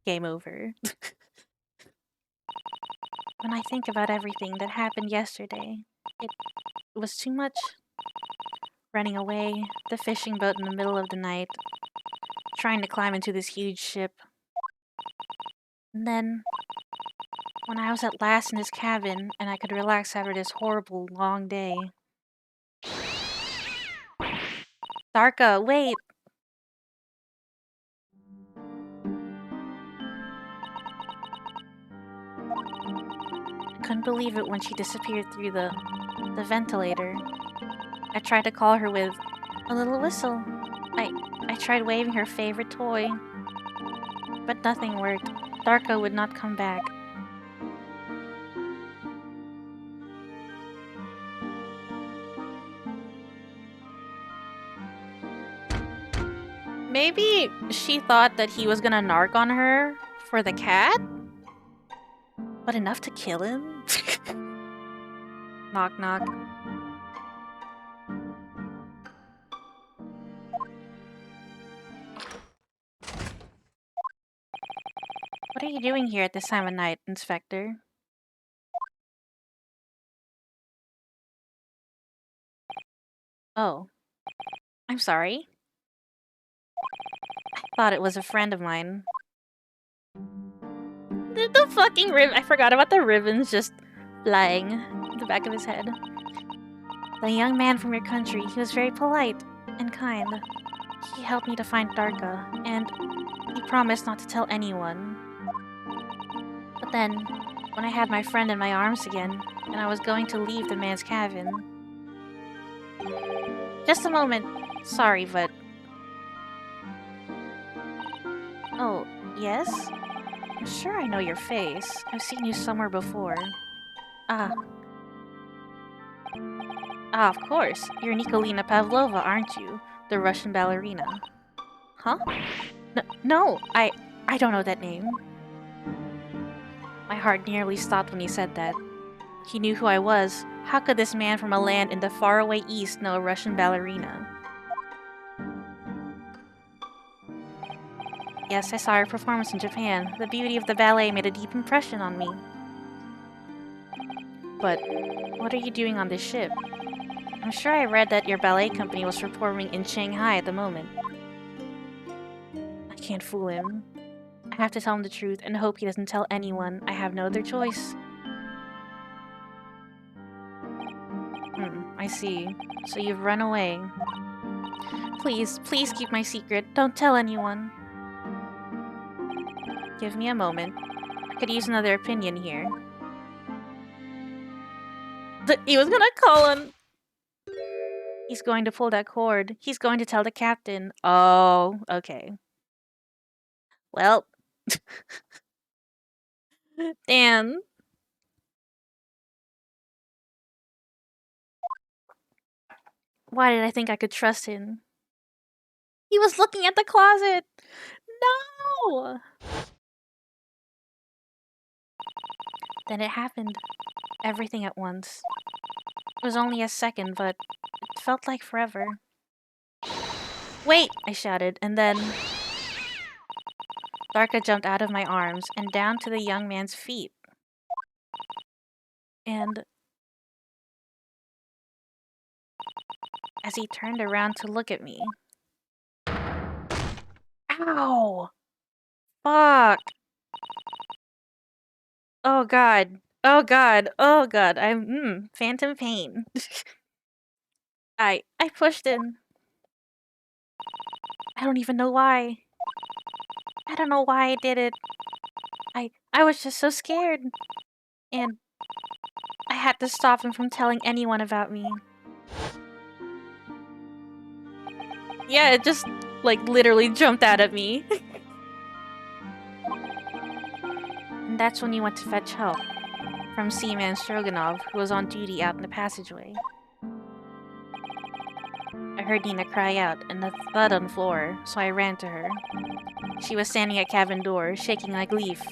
Game over. When I think about everything that happened yesterday, it was too much. Running away, the fishing boat in the middle of the night, trying to climb into this huge ship. And then, when I was at last in his cabin and I could relax after this horrible, long day. Darka, wait! I couldn't believe it when she disappeared through the ventilator. I tried to call her with a little whistle. I tried waving her favorite toy. But nothing worked. Darko would not come back. Maybe she thought that he was gonna narc on her for the cat? But enough to kill him? Knock knock. What are you doing here at this time of night, Inspector? Oh. I'm sorry. I thought it was a friend of mine. The fucking ribbon. I forgot about the ribbons just flying in the back of his head. The young man from your country, he was very polite and kind. He helped me to find Darka, and he promised not to tell anyone. But then, when I had my friend in my arms again, and I was going to leave the man's cabin... Just a moment. Sorry, but... Oh, yes? I'm sure I know your face. I've seen you somewhere before. Ah. Ah, of course. You're Nikolina Pavlova, aren't you? The Russian ballerina. Huh? No, I don't know that name. My heart nearly stopped when he said that. He knew who I was. How could this man from a land in the faraway east know a Russian ballerina? Yes, I saw her performance in Japan. The beauty of the ballet made a deep impression on me. But what are you doing on this ship? I'm sure I read that your ballet company was performing in Shanghai at the moment. I can't fool him. I have to tell him the truth and hope he doesn't tell anyone. I have no other choice. I see. So you've run away. Please, please keep my secret. Don't tell anyone. Give me a moment. I could use another opinion here. He was gonna call him. He's going to pull that cord. He's going to tell the captain. Oh, okay. Well. Damn. Why did I think I could trust him? He was looking at the closet! No! Then it happened. Everything at once. It was only a second, but it felt like forever. Wait! I shouted, and then Darka jumped out of my arms and down to the young man's feet. And as he turned around to look at me. Ow! Fuck! Oh god. Oh god. Oh god. I'm phantom pain. I pushed him. I don't even know why. I don't know why I did it. I was just so scared. And I had to stop him from telling anyone about me. Yeah, it just, like, literally jumped out at me. And that's when you went to fetch help. From Seaman Stroganov, who was on duty out in the passageway. I heard Nina cry out, and a thud on the floor, so I ran to her. She was standing at cabin door, shaking like leaf.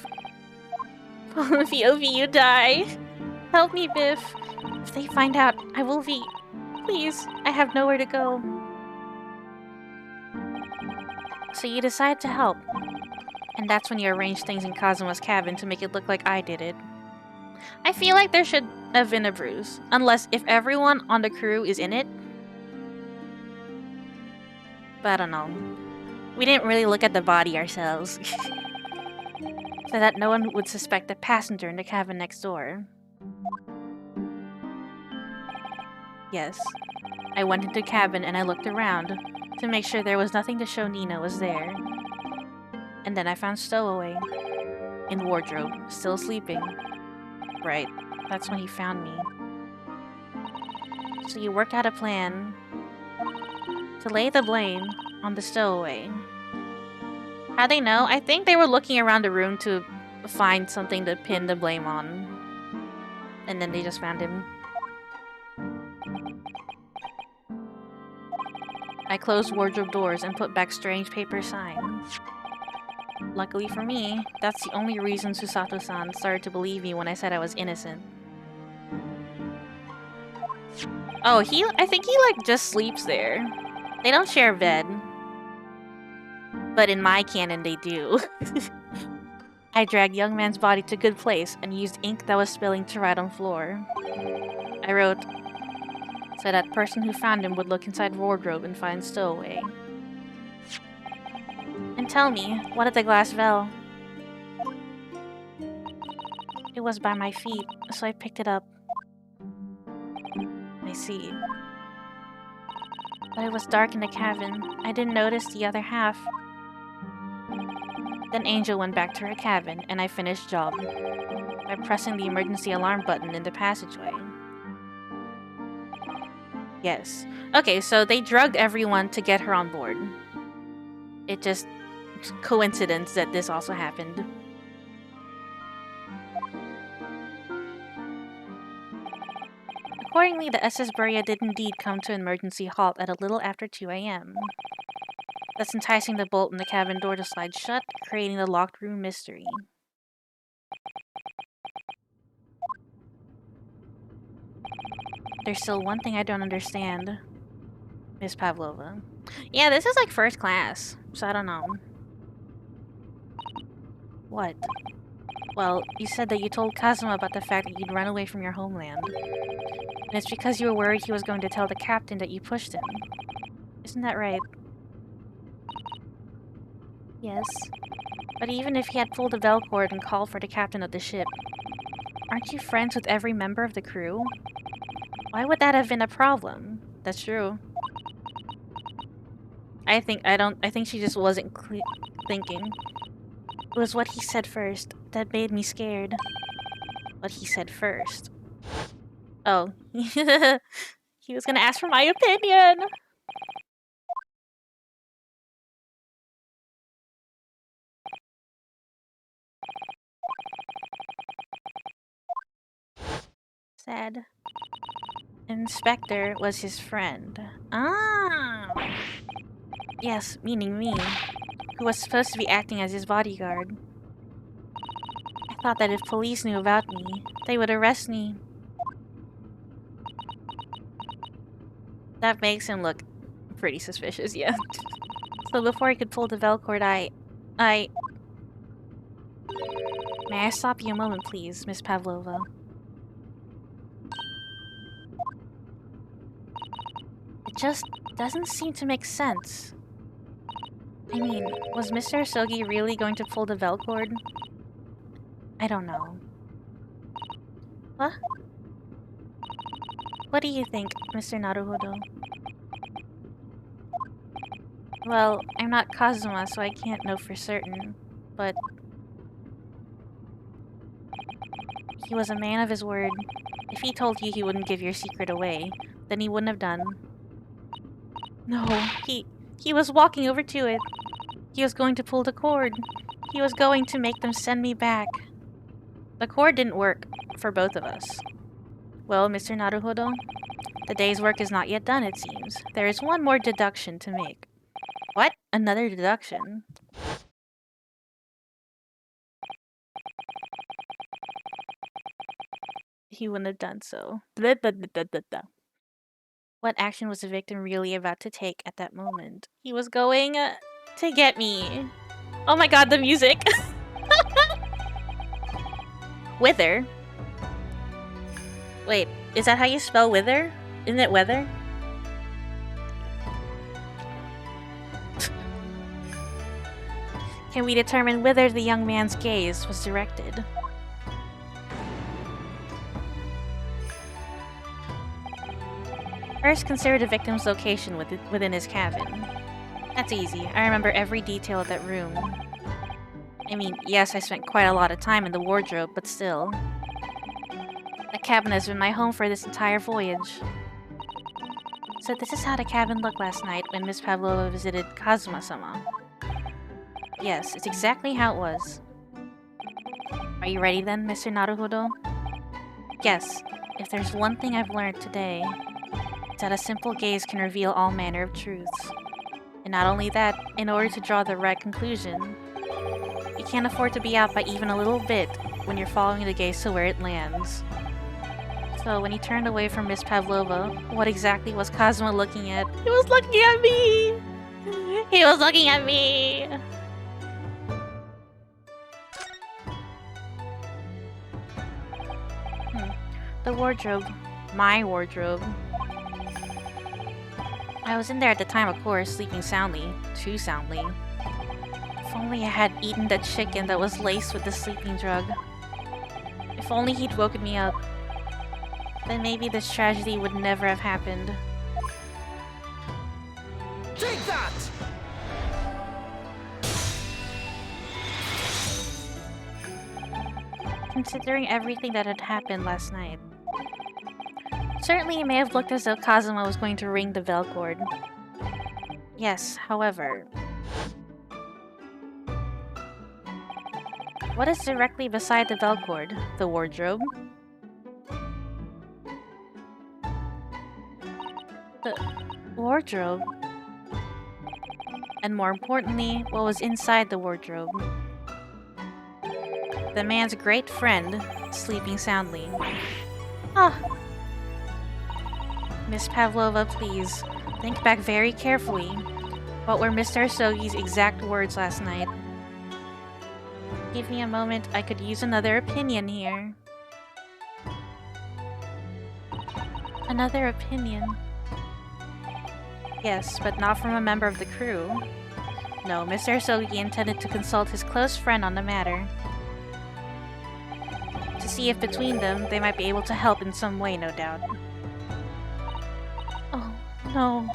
Phoebe, you die! Help me, Biff! If they find out, I will be... Please, I have nowhere to go. So you decide to help. And that's when you arrange things in Kazuma's cabin to make it look like I did it. I feel like there should have been a bruise. Unless if everyone on the crew is in it. But I don't know. We didn't really look at the body ourselves. So that no one would suspect the passenger in the cabin next door. Yes. I went into the cabin and I looked around to make sure there was nothing to show Nina was there. And then I found Stowaway. In wardrobe, still sleeping. Right. That's when he found me. So you worked out a plan to lay the blame on the Stowaway. How'd they know? I think they were looking around the room to find something to pin the blame on. And then they just found him. I closed wardrobe doors and put back strange paper signs. Luckily for me, that's the only reason Susato-san started to believe me when I said I was innocent. Oh, I think he like just sleeps there. They don't share a bed. But in my canon, they do. I dragged young man's body to good place and used ink that was spilling to write on floor. I wrote, so that person who found him would look inside wardrobe and find Stowaway. And tell me, what did the glass veil? It was by my feet, so I picked it up. I see. But it was dark in the cabin. I didn't notice the other half. Then Angel went back to her cabin, and I finished job by pressing the emergency alarm button in the passageway. Yes. Okay, so they drugged everyone to get her on board. It just... coincidence that this also happened. Accordingly, the SS Beria did indeed come to an emergency halt at a little after 2 a.m. Thus enticing the bolt in the cabin door to slide shut, creating the locked room mystery. There's still one thing I don't understand. Miss Pavlova. Yeah, this is like first class, so I don't know. What? Well, you said that you told Kazuma about the fact that you'd run away from your homeland. And it's because you were worried he was going to tell the captain that you pushed him. Isn't that right? Yes. But even if he had pulled the bell cord and called for the captain of the ship, aren't you friends with every member of the crew? Why would that have been a problem? That's true. I think she just wasn't thinking. It was what he said first that made me scared. What he said first. Oh. He was gonna ask for my opinion! Sad. Inspector was his friend. Ah! Yes, meaning me, who was supposed to be acting as his bodyguard. I thought that if police knew about me, they would arrest me. That makes him look pretty suspicious, yeah. So before I could pull the Velcord, I... May I stop you a moment, please, Miss Pavlova? It just doesn't seem to make sense. I mean, was Mr. Asogi really going to pull the Velcord? I don't know. What? What do you think, Mr. Naruhodo? Well, I'm not Kazuma, so I can't know for certain, but he was a man of his word. If he told you he wouldn't give your secret away, then he wouldn't have done. No, he was walking over to it. He was going to pull the cord. He was going to make them send me back. The cord didn't work for both of us. Well, Mr. Naruhodo, the day's work is not yet done, it seems. There is one more deduction to make. What? Another deduction? He wouldn't have done so. Blah, blah, blah, blah, blah, blah. What action was the victim really about to take at that moment? He was going to get me. Oh my god, the music! Wither? Wait, is that how you spell wither? Isn't it weather? Can we determine whither the young man's gaze was directed? First, consider the victim's location within his cabin. That's easy. I remember every detail of that room. I mean, yes, I spent quite a lot of time in the wardrobe, but still. The cabin has been my home for this entire voyage. So this is how the cabin looked last night when Miss Pavlova visited Kazuma-sama. Yes, it's exactly how it was. Are you ready then, Mr. Naruhodo? Yes, if there's one thing I've learned today, it's that a simple gaze can reveal all manner of truths. And not only that, in order to draw the right conclusion, you can't afford to be out by even a little bit when you're following the gaze to where it lands. So when he turned away from Miss Pavlova, what exactly was Kazuma looking at? He was looking at me! He was looking at me! The wardrobe. My wardrobe. I was in there at the time, of course, sleeping soundly. Too soundly. If only I had eaten that chicken that was laced with the sleeping drug. If only he'd woken me up. Then maybe this tragedy would never have happened. Take that! Considering everything that had happened last night. Certainly it may have looked as though Kazuma was going to ring the Velcord. Yes, however... What is directly beside the Velcord? The wardrobe? The wardrobe? And more importantly, what was inside the wardrobe? The man's great friend, sleeping soundly. Ah! Miss Pavlova, please, think back very carefully. What were Mr. Asogi's exact words last night? Give me a moment, I could use another opinion here. Another opinion? Yes, but not from a member of the crew. No, Mr. Asogi intended to consult his close friend on the matter. To see if between them, they might be able to help in some way, no doubt. Oh, no.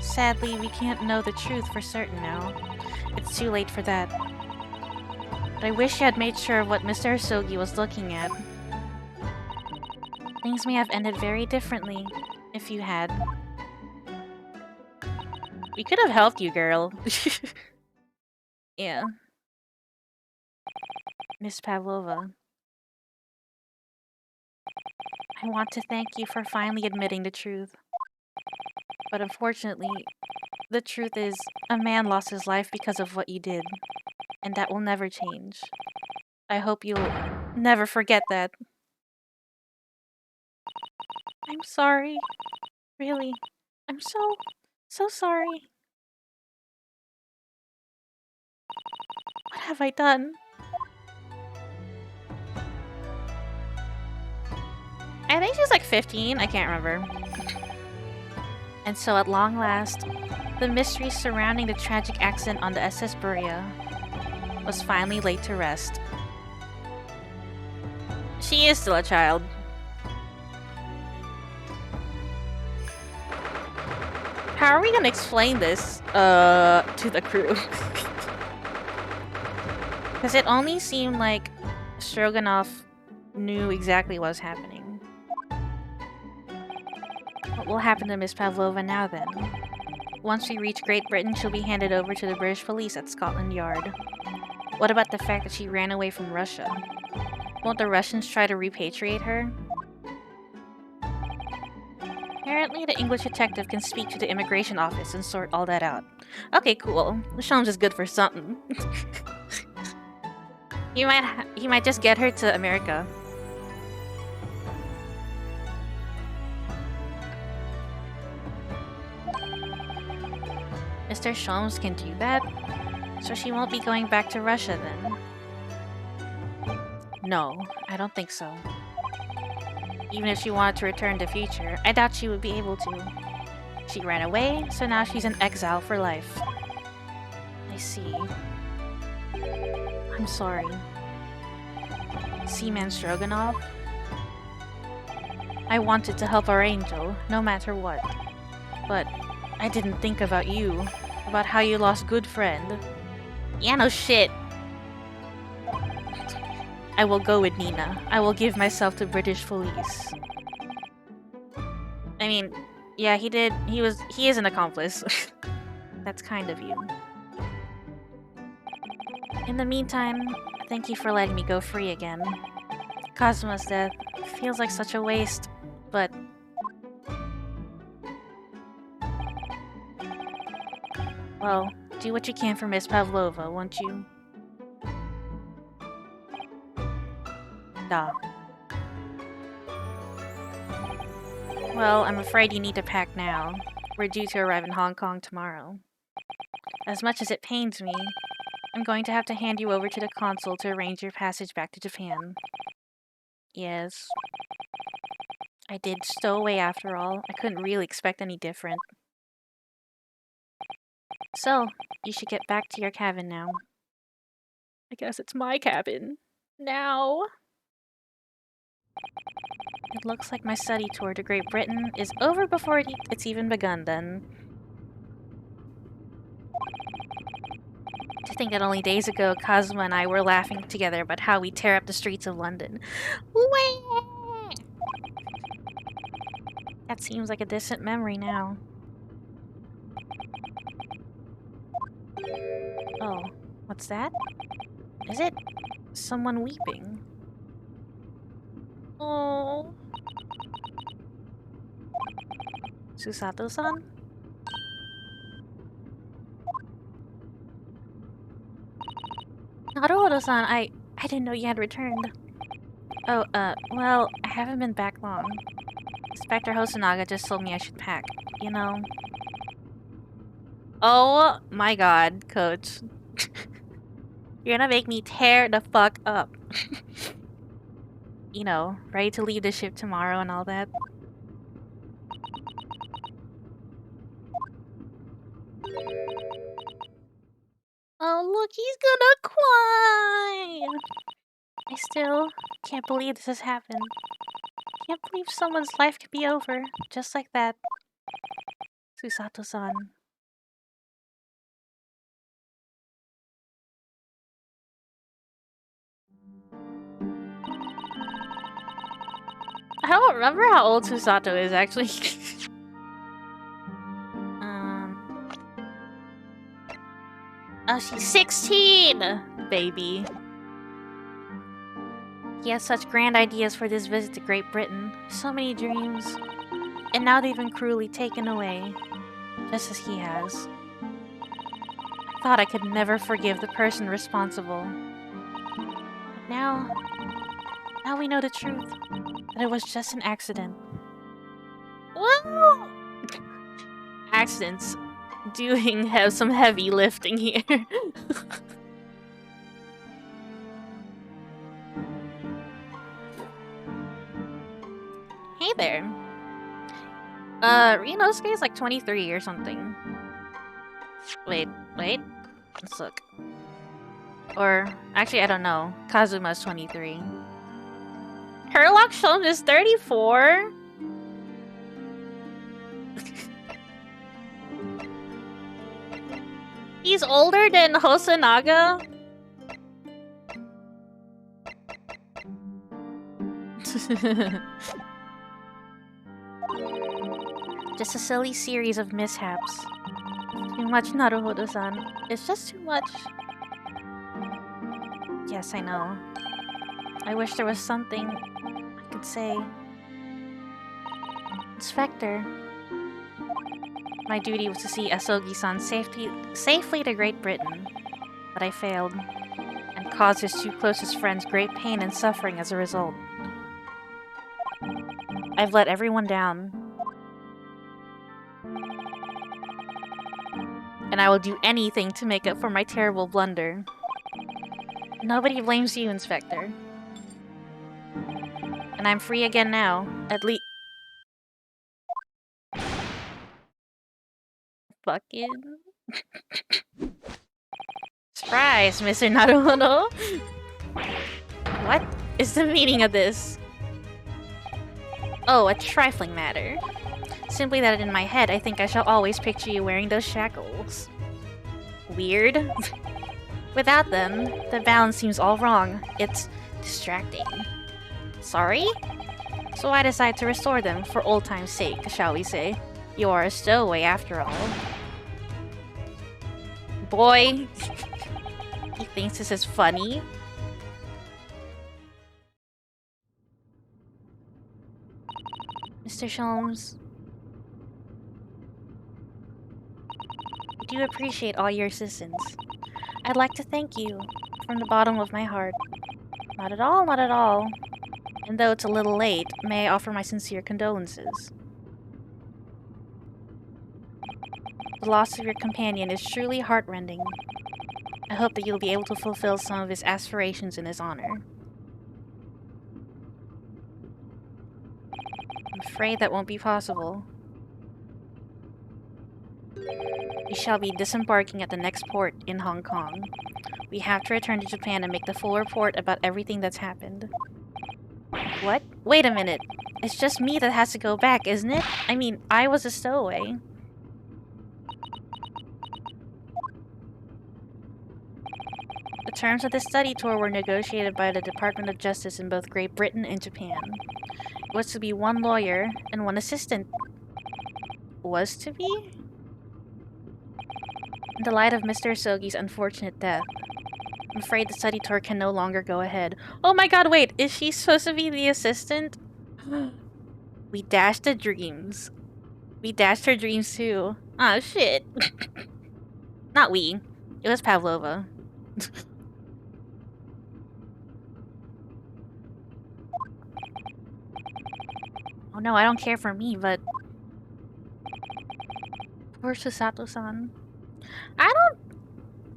Sadly, we can't know the truth for certain now. It's too late for that. But I wish you had made sure of what Mr. Asogi was looking at. Things may have ended very differently, if you had. We could have helped you, girl. Yeah. Miss Pavlova. I want to thank you for finally admitting the truth. But unfortunately, The truth is, a man lost his life because of what you did, and that will never change. I hope you'll never forget that. I'm sorry. Really. I'm so sorry. What have I done? I think she's like 15, I can't remember. And so at long last, the mystery surrounding the tragic accident on the SS Berea was finally laid to rest. She is still a child. How are we gonna explain this to the crew? Because it only seemed like Stroganoff knew exactly what was happening. What will happen to Miss Pavlova now then? Once we reach Great Britain, she'll be handed over to the British police at Scotland Yard. What about the fact that she ran away from Russia? Won't the Russians try to repatriate her? Apparently, the English detective can speak to the immigration office and sort all that out. Okay, cool. Sholmes is good for something. he might just get her to America. Mr. Sholmes can do that? So she won't be going back to Russia then? No, I don't think so. Even if she wanted to return to future, I doubt she would be able to. She ran away, so now she's in exile for life. I see. I'm sorry. Seaman Stroganoff? I wanted to help our angel, no matter what. But I didn't think about you. About how you lost good friend. Yeah, no shit. I will go with Nina. I will give myself to British police. I mean, yeah, he is an accomplice. That's kind of you. In the meantime, thank you for letting me go free again. Cosmo's death feels like such a waste, but... Well, do what you can for Miss Pavlova, won't you? Da. Well, I'm afraid you need to pack now. We're due to arrive in Hong Kong tomorrow. As much as it pains me, I'm going to have to hand you over to the consul to arrange your passage back to Japan. Yes. I did stow away after all. I couldn't really expect any different. So, you should get back to your cabin now. I guess it's my cabin. Now. It looks like my study tour to Great Britain is over before it's even begun then. To think that only days ago, Cosmo and I were laughing together about how we tear up the streets of London. Whee! That seems like a distant memory now. Oh, what's that? Is it someone weeping? Oh. Susato-san? Naruhodo-san, I didn't know you had returned. Oh, well, I haven't been back long. Inspector Hosonaga just told me I should pack, you know. Oh my god, coach. You're gonna make me tear the fuck up. You know, ready to leave the ship tomorrow and all that. Oh look, he's gonna cry! I still can't believe this has happened. Can't believe someone's life could be over, just like that. Susato-san. I don't remember how old Susato is, actually. Oh, she's 16! Baby. He has such grand ideas for this visit to Great Britain. So many dreams. And now they've been cruelly taken away. Just as he has. thought I could never forgive the person responsible. Now we know the truth. That it was just an accident. Well, accidents doing have some heavy lifting here. Hey there. Rinosuke is like 23 or something. Wait. Let's look. Or, actually, I don't know. Kazuma's 23. Herlock Sholmes is 34? He's older than Hosonaga? Just a silly series of mishaps. Too much, Naruhodo-san. It's just too much. Yes, I know. I wish there was something I could say. Inspector. My duty was to see Asogi-san safely to Great Britain. But I failed. And caused his two closest friends great pain and suffering as a result. I've let everyone down. And I will do anything to make up for my terrible blunder. Nobody blames you, Inspector. And I'm free again now. At least... Fucking... Surprise, Mr. Naruhodo! What is the meaning of this? Oh, a trifling matter. Simply that in my head, I think I shall always picture you wearing those shackles. Weird. Without them, the balance seems all wrong. It's distracting. Sorry? So I decide to restore them for old time's sake, shall we say. You are a stowaway after all. Boy. He thinks this is funny. Mr. Sholmes. I do appreciate all your assistance. I'd like to thank you from the bottom of my heart. Not at all, not at all. And though it's a little late, may I offer my sincere condolences. The loss of your companion is truly heartrending. I hope that you'll be able to fulfill some of his aspirations in his honor. I'm afraid that won't be possible. We shall be disembarking at the next port in Hong Kong. We have to return to Japan and make the full report about everything that's happened. What? Wait a minute. It's just me that has to go back, isn't it? I mean, I was a stowaway. The terms of this study tour were negotiated by the Department of Justice in both Great Britain and Japan. It was to be one lawyer and one assistant. Was to be? In the light of Mr. Asogi's unfortunate death, I'm afraid the study tour can no longer go ahead. Oh my god, wait, is she supposed to be the assistant? We dashed the dreams. We dashed her dreams too. Oh shit. Not we. It was Pavlova. Oh no, I don't care for me, but... Poor Susato-san. I don't...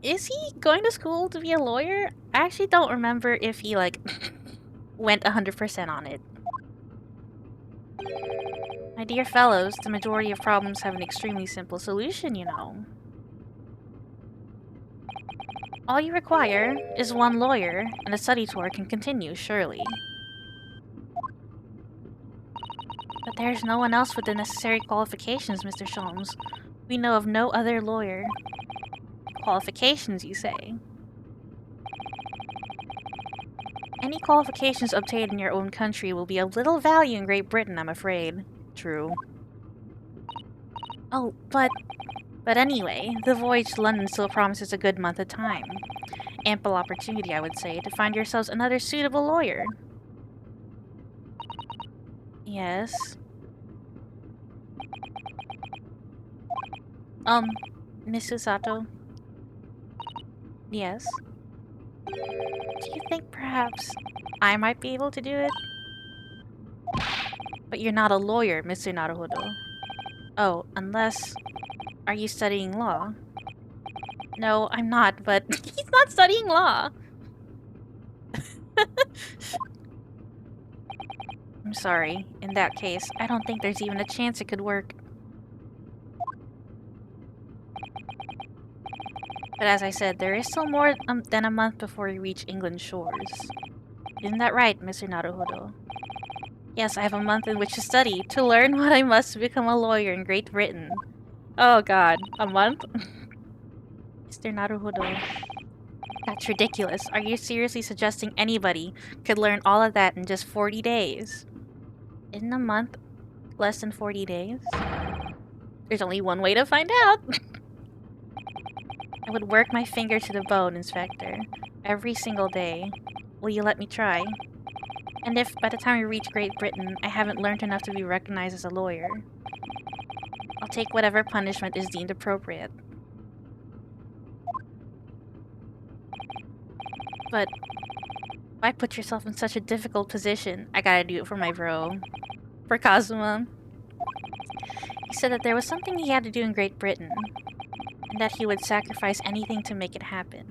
Is he going to school to be a lawyer? I actually don't remember if he, like, went 100% on it. My dear fellows, the majority of problems have an extremely simple solution, you know. All you require is one lawyer, and the study tour can continue, surely. But there's no one else with the necessary qualifications, Mr. Sholmes. We know of no other lawyer. Qualifications, you say? Any qualifications obtained in your own country will be of little value in Great Britain, I'm afraid. True. Oh, but anyway, the voyage to London still promises a good month of time. Ample opportunity, I would say, to find yourselves another suitable lawyer. Yes. Miss Susato. Yes? Do you think perhaps I might be able to do it? But you're not a lawyer, Mr. Naruhodo. Oh, unless... Are you studying law? No, I'm not, but he's not studying law! I'm sorry. In that case, I don't think there's even a chance it could work. But as I said, there is still more than a month before we reach England's shores. Isn't that right, Mr. Naruhodo? Yes, I have a month in which to study, to learn what I must to become a lawyer in Great Britain. Oh god, a month? Mr. Naruhodo. That's ridiculous. Are you seriously suggesting anybody could learn all of that in just 40 days? Isn't a month less than 40 days? There's only one way to find out! I would work my finger to the bone, Inspector. Every single day. Will you let me try? And if, by the time we reach Great Britain, I haven't learned enough to be recognized as a lawyer, I'll take whatever punishment is deemed appropriate. But why put yourself in such a difficult position? I gotta do it for my bro. For Kazuma. He said that there was something he had to do in Great Britain, and that he would sacrifice anything to make it happen.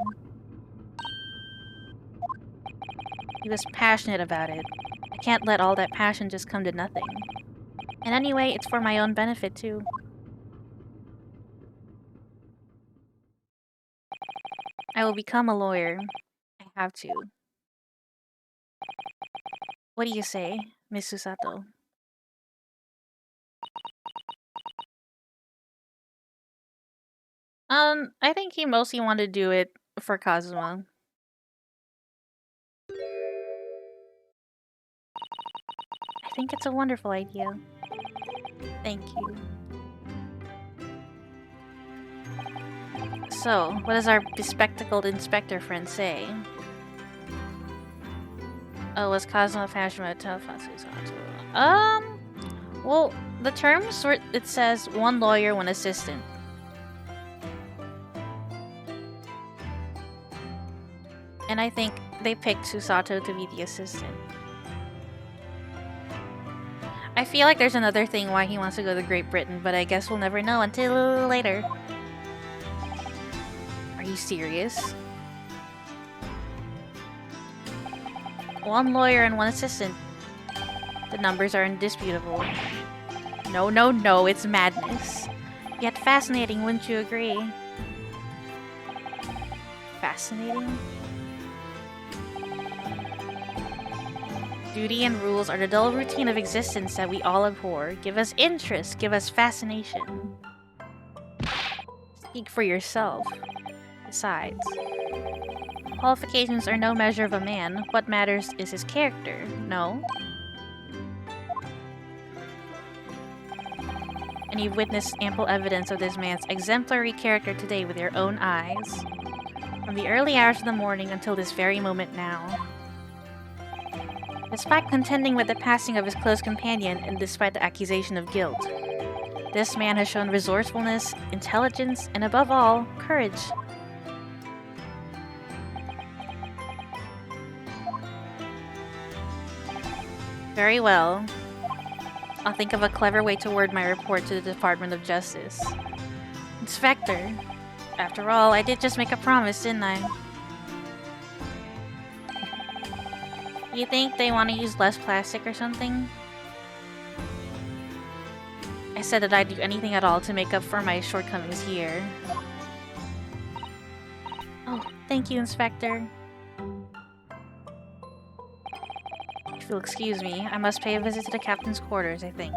He was passionate about it. I can't let all that passion just come to nothing. And anyway, it's for my own benefit, too. I will become a lawyer. I have to. What do you say, Miss Susato? I think he mostly wanted to do it for Kazuma. I think it's a wonderful idea. Thank you. So, what does our bespectacled inspector friend say? Oh, was Kazuma passionate about Susato? Well, the terms were, it says one lawyer, one assistant. And I think they picked Susato to be the assistant. I feel like there's another thing why he wants to go to Great Britain, but I guess we'll never know until later. Are you serious? One lawyer and one assistant. The numbers are indisputable. No, no, no, it's madness. Yet fascinating, wouldn't you agree? Fascinating? Duty and rules are the dull routine of existence that we all abhor. Give us interest, give us fascination. Speak for yourself. Besides, qualifications are no measure of a man. What matters is his character, no? And you've witnessed ample evidence of this man's exemplary character today with your own eyes. From the early hours of the morning until this very moment now. Despite contending with the passing of his close companion and despite the accusation of guilt, this man has shown resourcefulness, intelligence, and above all, courage. Very well. I'll think of a clever way to word my report to the Department of Justice. Inspector, after all, I did just make a promise, didn't I? You think they want to use less plastic or something? I said that I'd do anything at all to make up for my shortcomings here. Oh, thank you, Inspector. If you'll excuse me, I must pay a visit to the captain's quarters, I think.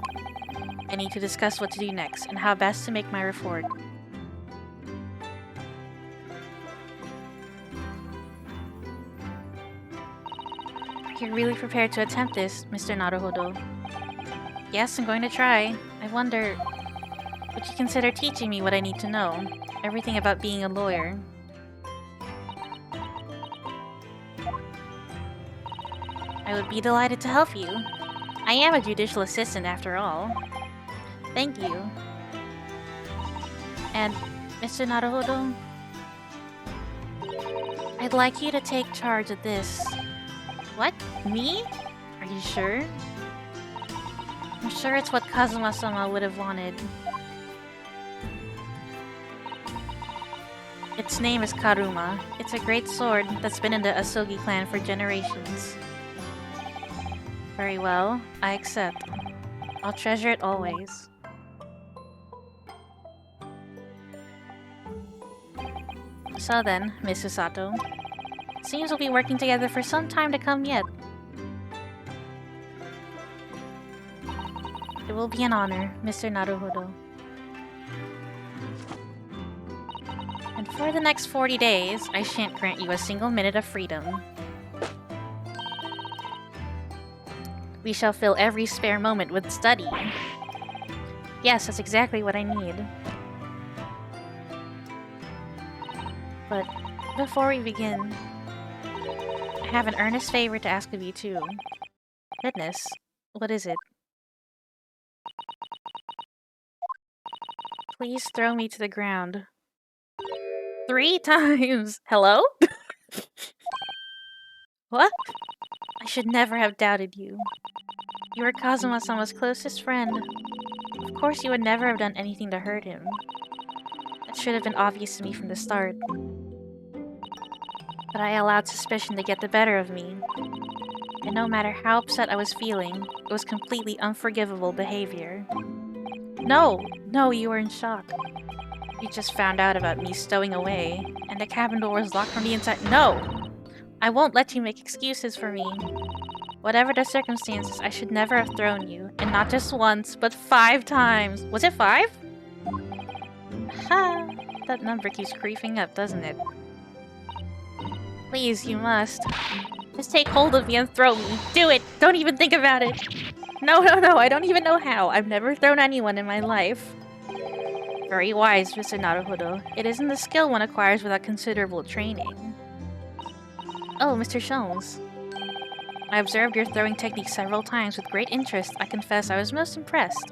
I need to discuss what to do next, and how best to make my report. You're really prepared to attempt this, Mr. Naruhodo. Yes, I'm going to try. I wonder... would you consider teaching me what I need to know? Everything about being a lawyer. I would be delighted to help you. I am a judicial assistant after all. Thank you. And, Mr. Naruhodo? I'd like you to take charge of this. What? Me? Are you sure? I'm sure it's what Kazuma-sama would have wanted. Its name is Karuma. It's a great sword that's been in the Asogi clan for generations. Very well, I accept. I'll treasure it always. So then, Miss Usato, seems we'll be working together for some time to come yet. It will be an honor, Mr. Naruhodo. And for the next 40 days, I shan't grant you a single minute of freedom. We shall fill every spare moment with study. Yes, that's exactly what I need. But before we begin, I have an earnest favor to ask of you too. Goodness, what is it? Please throw me to the ground. 3 times! Hello? What? I should never have doubted you. You were Kazuma-sama's closest friend. Of course you would never have done anything to hurt him. That should have been obvious to me from the start. But I allowed suspicion to get the better of me. And no matter how upset I was feeling, it was completely unforgivable behavior. No! No, you were in shock. You just found out about me stowing away, and the cabin door was locked from the inside. No! I won't let you make excuses for me. Whatever the circumstances, I should never have thrown you. And not just once, but 5 times. Was it 5? Ha! That number keeps creeping up, doesn't it? Please, you must. Just take hold of me and throw me. Do it! Don't even think about it! No, I don't even know how. I've never thrown anyone in my life. Very wise, Mr. Naruhodo. It isn't a skill one acquires without considerable training. Oh, Mr. Sholmes. I observed your throwing technique several times with great interest. I confess I was most impressed.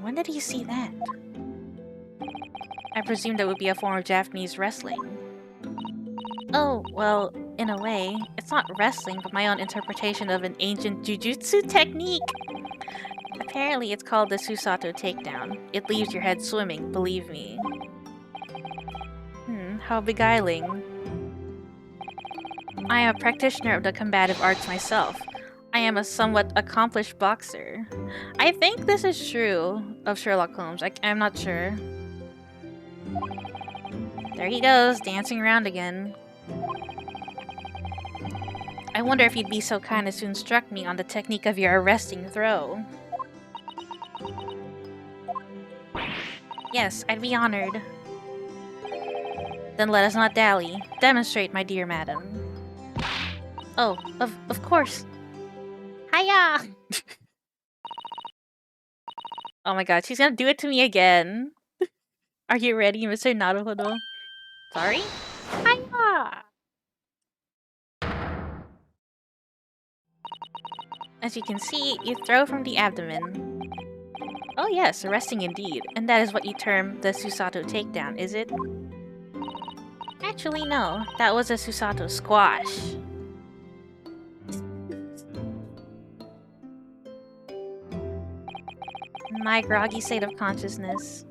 When did you see that? I presumed that would be a form of Japanese wrestling. Oh, well, in a way, it's not wrestling, but my own interpretation of an ancient jujutsu technique. Apparently, it's called the Susato takedown. It leaves your head swimming, believe me. How beguiling. I am a practitioner of the combative arts myself. I am a somewhat accomplished boxer. I think this is true of Sherlock Holmes. I'm not sure. There he goes, dancing around again. I wonder if you'd be so kind as to instruct me on the technique of your arresting throw. Yes, I'd be honored. Then let us not dally. Demonstrate, my dear madam. Oh, of course. Hiya! Oh my god, she's gonna do it to me again. Are you ready, Mr. Naruhodo? Sorry? Hiya! As you can see, you throw from the abdomen. Oh yes, arresting indeed. And that is what you term the Susato takedown, is it? Actually, no. That was a Susato squash. My groggy state of consciousness.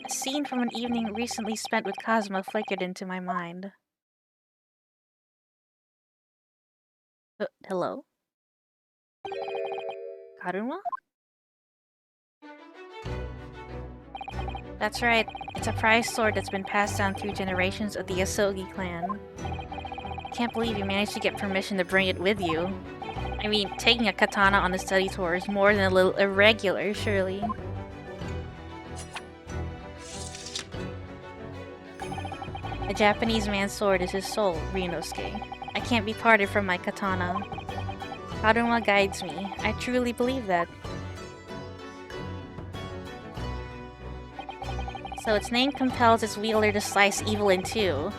A scene from an evening recently spent with Kazuma flickered into my mind. Hello? Karuma? That's right. It's a prized sword that's been passed down through generations of the Asogi clan. Can't believe you managed to get permission to bring it with you. I mean, taking a katana on a study tour is more than a little irregular, surely. A Japanese man's sword is his soul, Ryunosuke. I can't be parted from my katana. Karuma guides me. I truly believe that. So its name compels its wielder to slice evil in two.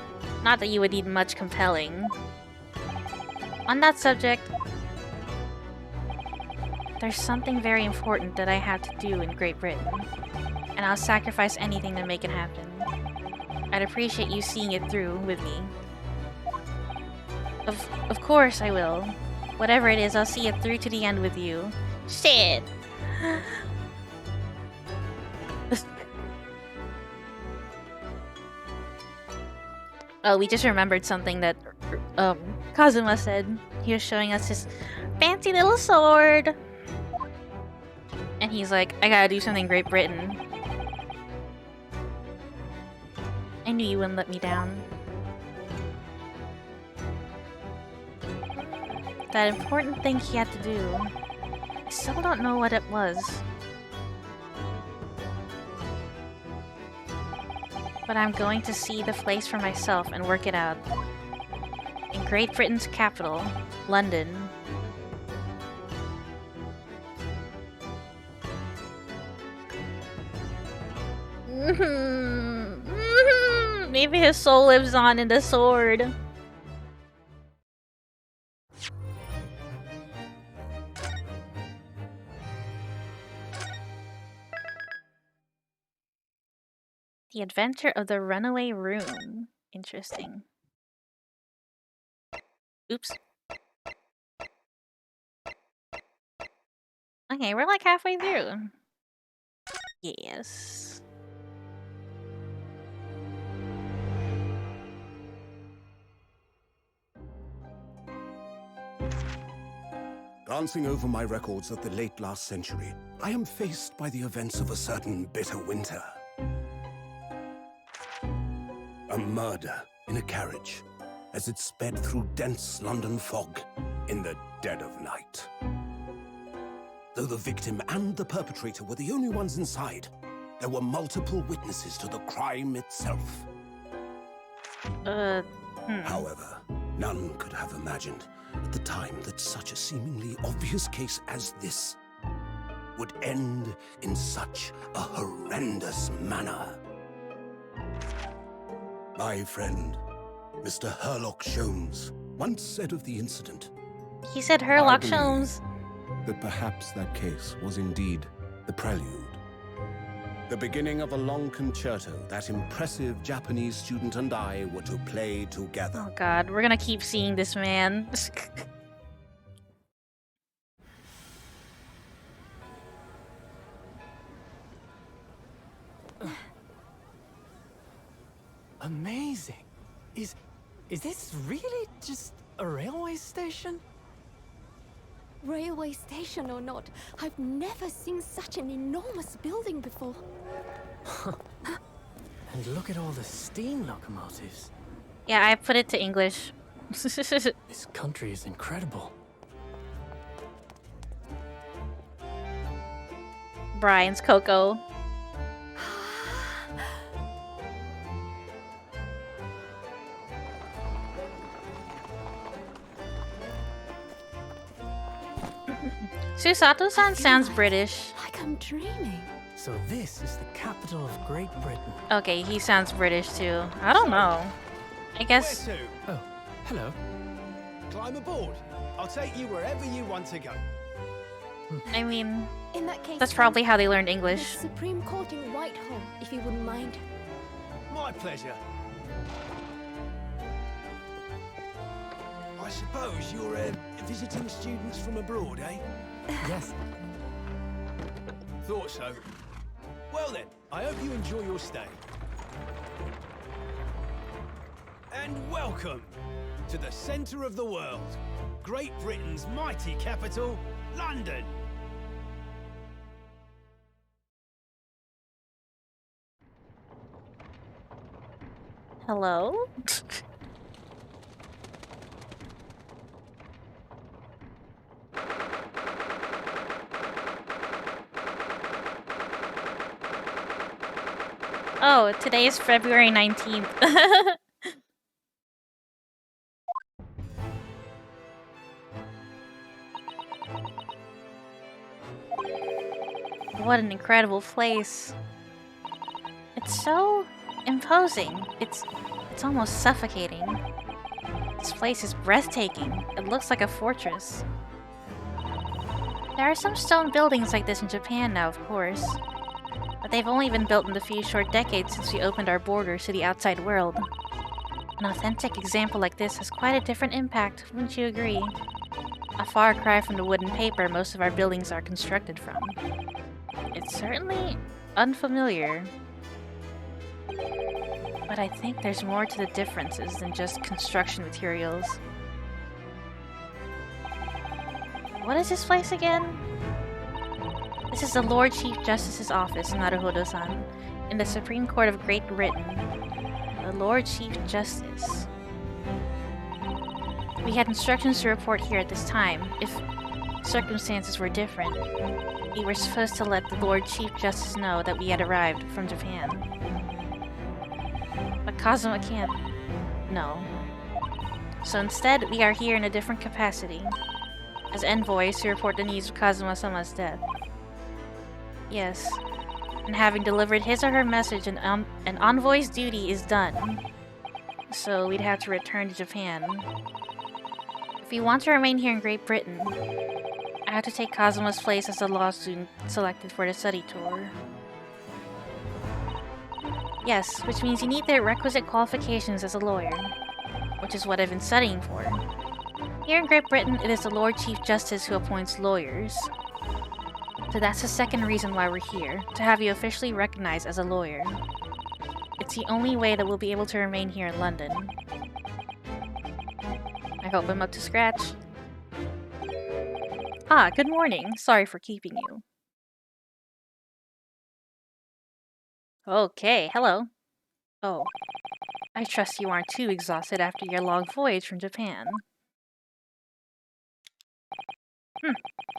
Not that you would need much compelling. On that subject, there's something very important that I have to do in Great Britain, and I'll sacrifice anything to make it happen. I'd appreciate you seeing it through with me. Of course I will. Whatever it is, I'll see it through to the end with you. Shit! Oh, we just remembered something that Kazuma said. He was showing us his fancy little sword. And he's like, I gotta do something Great Britain. I knew you wouldn't let me down. That important thing he had to do. I still don't know what it was. But I'm going to see the place for myself and work it out. In Great Britain's capital, London. Maybe his soul lives on in the sword. The Adventure of the Runaway Room. Interesting. Oops. Okay, we're like halfway through. Yes. Glancing over my records of the late last century, I am faced by the events of a certain bitter winter. A murder in a carriage as it sped through dense London fog in the dead of night. Though the victim and the perpetrator were the only ones inside, there were multiple witnesses to the crime itself. However, none could have imagined at the time that such a seemingly obvious case as this would end in such a horrendous manner. My friend, Mr. Herlock Sholmes, once said of the incident. He said Herlock Sholmes. That perhaps that case was indeed the prelude. The beginning of a long concerto that impressive Japanese student and I were to play together. Oh god, we're gonna keep seeing this man. Amazing. Is this really just a railway station? Railway station or not, I've never seen such an enormous building before. And look at all the steam locomotives. Yeah, I put it to English. This country is incredible. Brian's Coco. Susato-san sounds British. Like I'm dreaming. So this is the capital of Great Britain. Okay, he sounds British too. I don't know. I guess... Where to? Oh, hello. Climb aboard. I'll take you wherever you want to go. I mean, In that case, that's probably how they learned the English. Supreme Court in Whitehall, if you wouldn't mind. My pleasure. I suppose you're visiting students from abroad, eh? Yes. Thought so. Well then, I hope you enjoy your stay. And welcome to the centre of the world, Great Britain's mighty capital, London. Hello? Oh, today is February 19th. What an incredible place. It's so imposing. It's almost suffocating. This place is breathtaking. It looks like a fortress. There are some stone buildings like this in Japan now, of course. But they've only been built in the few short decades since we opened our borders to the outside world. An authentic example like this has quite a different impact, wouldn't you agree? A far cry from the wooden paper most of our buildings are constructed from. It's certainly unfamiliar, but I think there's more to the differences than just construction materials. What is this place again? This is the Lord Chief Justice's office, Naruhodo-san, in the Supreme Court of Great Britain. The Lord Chief Justice. We had instructions to report here at this time. If circumstances were different, we were supposed to let the Lord Chief Justice know that we had arrived from Japan. But Kazuma can't know. So instead, we are here in a different capacity, as envoys to report the news of Kazuma-sama's death. Yes, and having delivered his or her message, an envoy's duty is done. So we'd have to return to Japan. If we want to remain here in Great Britain, I have to take Kazuma's place as the law student selected for the study tour. Yes, which means you need the requisite qualifications as a lawyer, which is what I've been studying for. Here in Great Britain, it is the Lord Chief Justice who appoints lawyers. So that's the second reason why we're here, to have you officially recognized as a lawyer. It's the only way that we'll be able to remain here in London. I hope I'm up to scratch. Ah, good morning. Sorry for keeping you. Okay, hello. Oh, I trust you aren't too exhausted after your long voyage from Japan.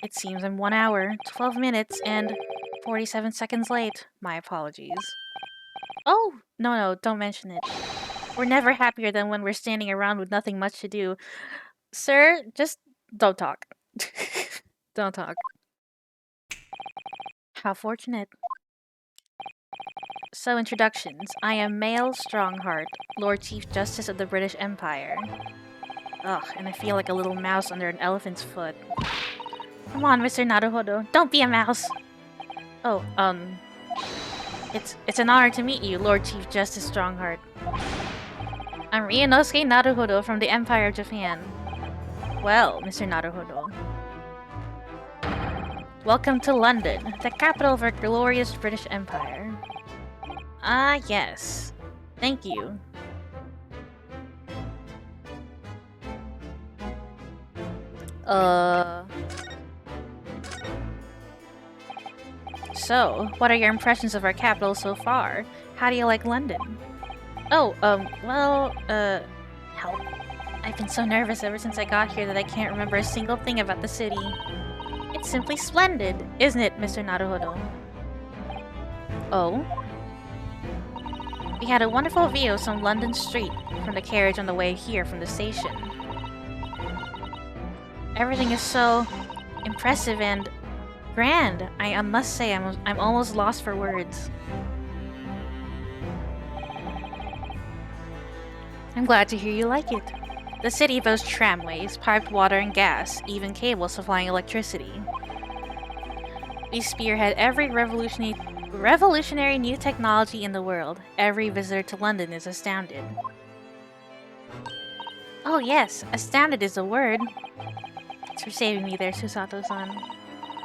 It seems I'm 1 hour, 12 minutes, and 47 seconds late. My apologies. Oh, no, don't mention it. We're never happier than when we're standing around with nothing much to do. Sir, just don't talk. Don't talk. How fortunate. So, introductions. I am Male Strongheart, Lord Chief Justice of the British Empire. Ugh, and I feel like a little mouse under an elephant's foot. Come on, Mr. Naruhodo. Don't be a mouse! Oh, It's an honor to meet you, Lord Chief Justice Strongheart. I'm Ryunosuke Naruhodo from the Empire of Japan. Well, Mr. Naruhodo. Welcome to London, the capital of our glorious British Empire. Ah, yes. Thank you. So, what are your impressions of our capital so far? How do you like London? Oh, help. I've been so nervous ever since I got here that I can't remember a single thing about the city. It's simply splendid, isn't it, Mr. Naruhodo? Oh? We had a wonderful view of some London street from the carriage on the way here from the station. Everything is so impressive and grand. I must say, I'm almost lost for words. I'm glad to hear you like it. The city boasts tramways, piped water and gas, even cables supplying electricity. We spearhead every revolutionary new technology in the world. Every visitor to London is astounded. Oh yes, astounded is the word. Thanks for saving me there, Susato-san.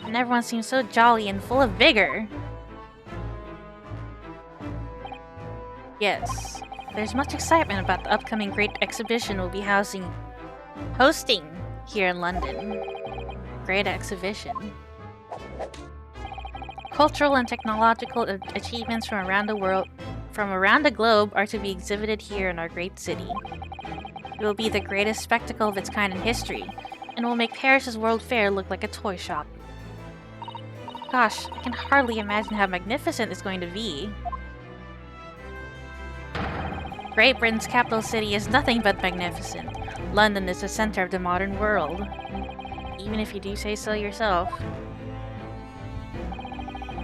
And everyone seems so jolly and full of vigor. Yes, there's much excitement about the upcoming great exhibition we'll be hosting here in London. Great exhibition. Cultural and technological achievements from around the globe are to be exhibited here in our great city. It will be the greatest spectacle of its kind in history, and will make Paris's World Fair look like a toy shop. Gosh, I can hardly imagine how magnificent it's going to be. Great Britain's capital city is nothing but magnificent. London is the center of the modern world. Even if you do say so yourself.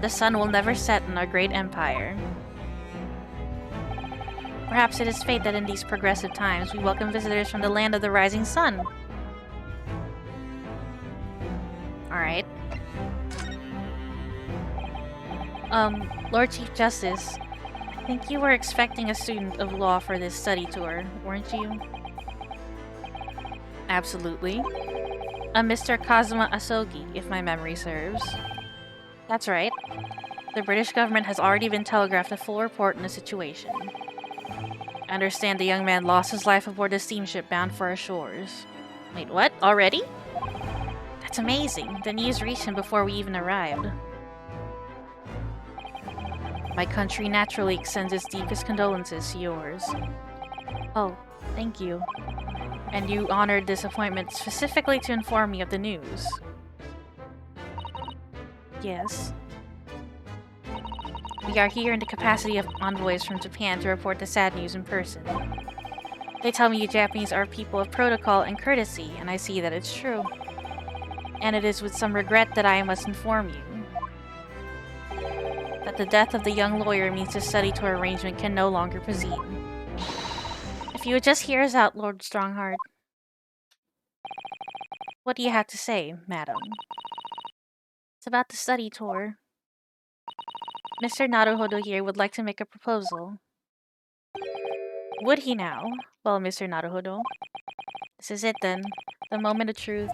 The sun will never set in our great empire. Perhaps it is fate that in these progressive times we welcome visitors from the land of the rising sun. Alright. Lord Chief Justice, think you were expecting a student of law for this study tour, weren't you? Absolutely. A Mr. Kazuma Asogi, if my memory serves. That's right. The British government has already been telegraphed a full report on the situation. I understand the young man lost his life aboard a steamship bound for our shores. Wait, what? Already? That's amazing. The news reached him before we even arrived. My country naturally extends its deepest condolences to yours. Oh, thank you. And you honored this appointment specifically to inform me of the news. Yes. We are here in the capacity of envoys from Japan to report the sad news in person. They tell me you Japanese are people of protocol and courtesy, and I see that it's true. And it is with some regret that I must inform you that the death of the young lawyer means the study tour arrangement can no longer proceed. If you would just hear us out, Lord Strongheart. What do you have to say, madam? It's about the study tour. Mr. Naruhodo here would like to make a proposal. Would he now? Well, Mr. Naruhodo. This is it then. The moment of truth.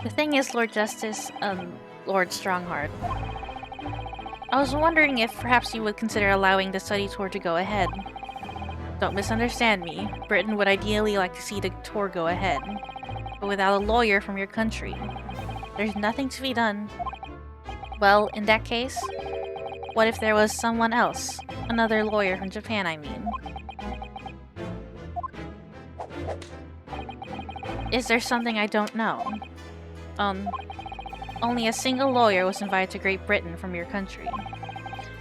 The thing is, Lord Justice, Lord Strongheart. I was wondering if perhaps you would consider allowing the study tour to go ahead. Don't misunderstand me. Britain would ideally like to see the tour go ahead. But without a lawyer from your country, there's nothing to be done. Well, in that case, what if there was someone else? Another lawyer from Japan, I mean. Is there something I don't know? Only a single lawyer was invited to Great Britain from your country.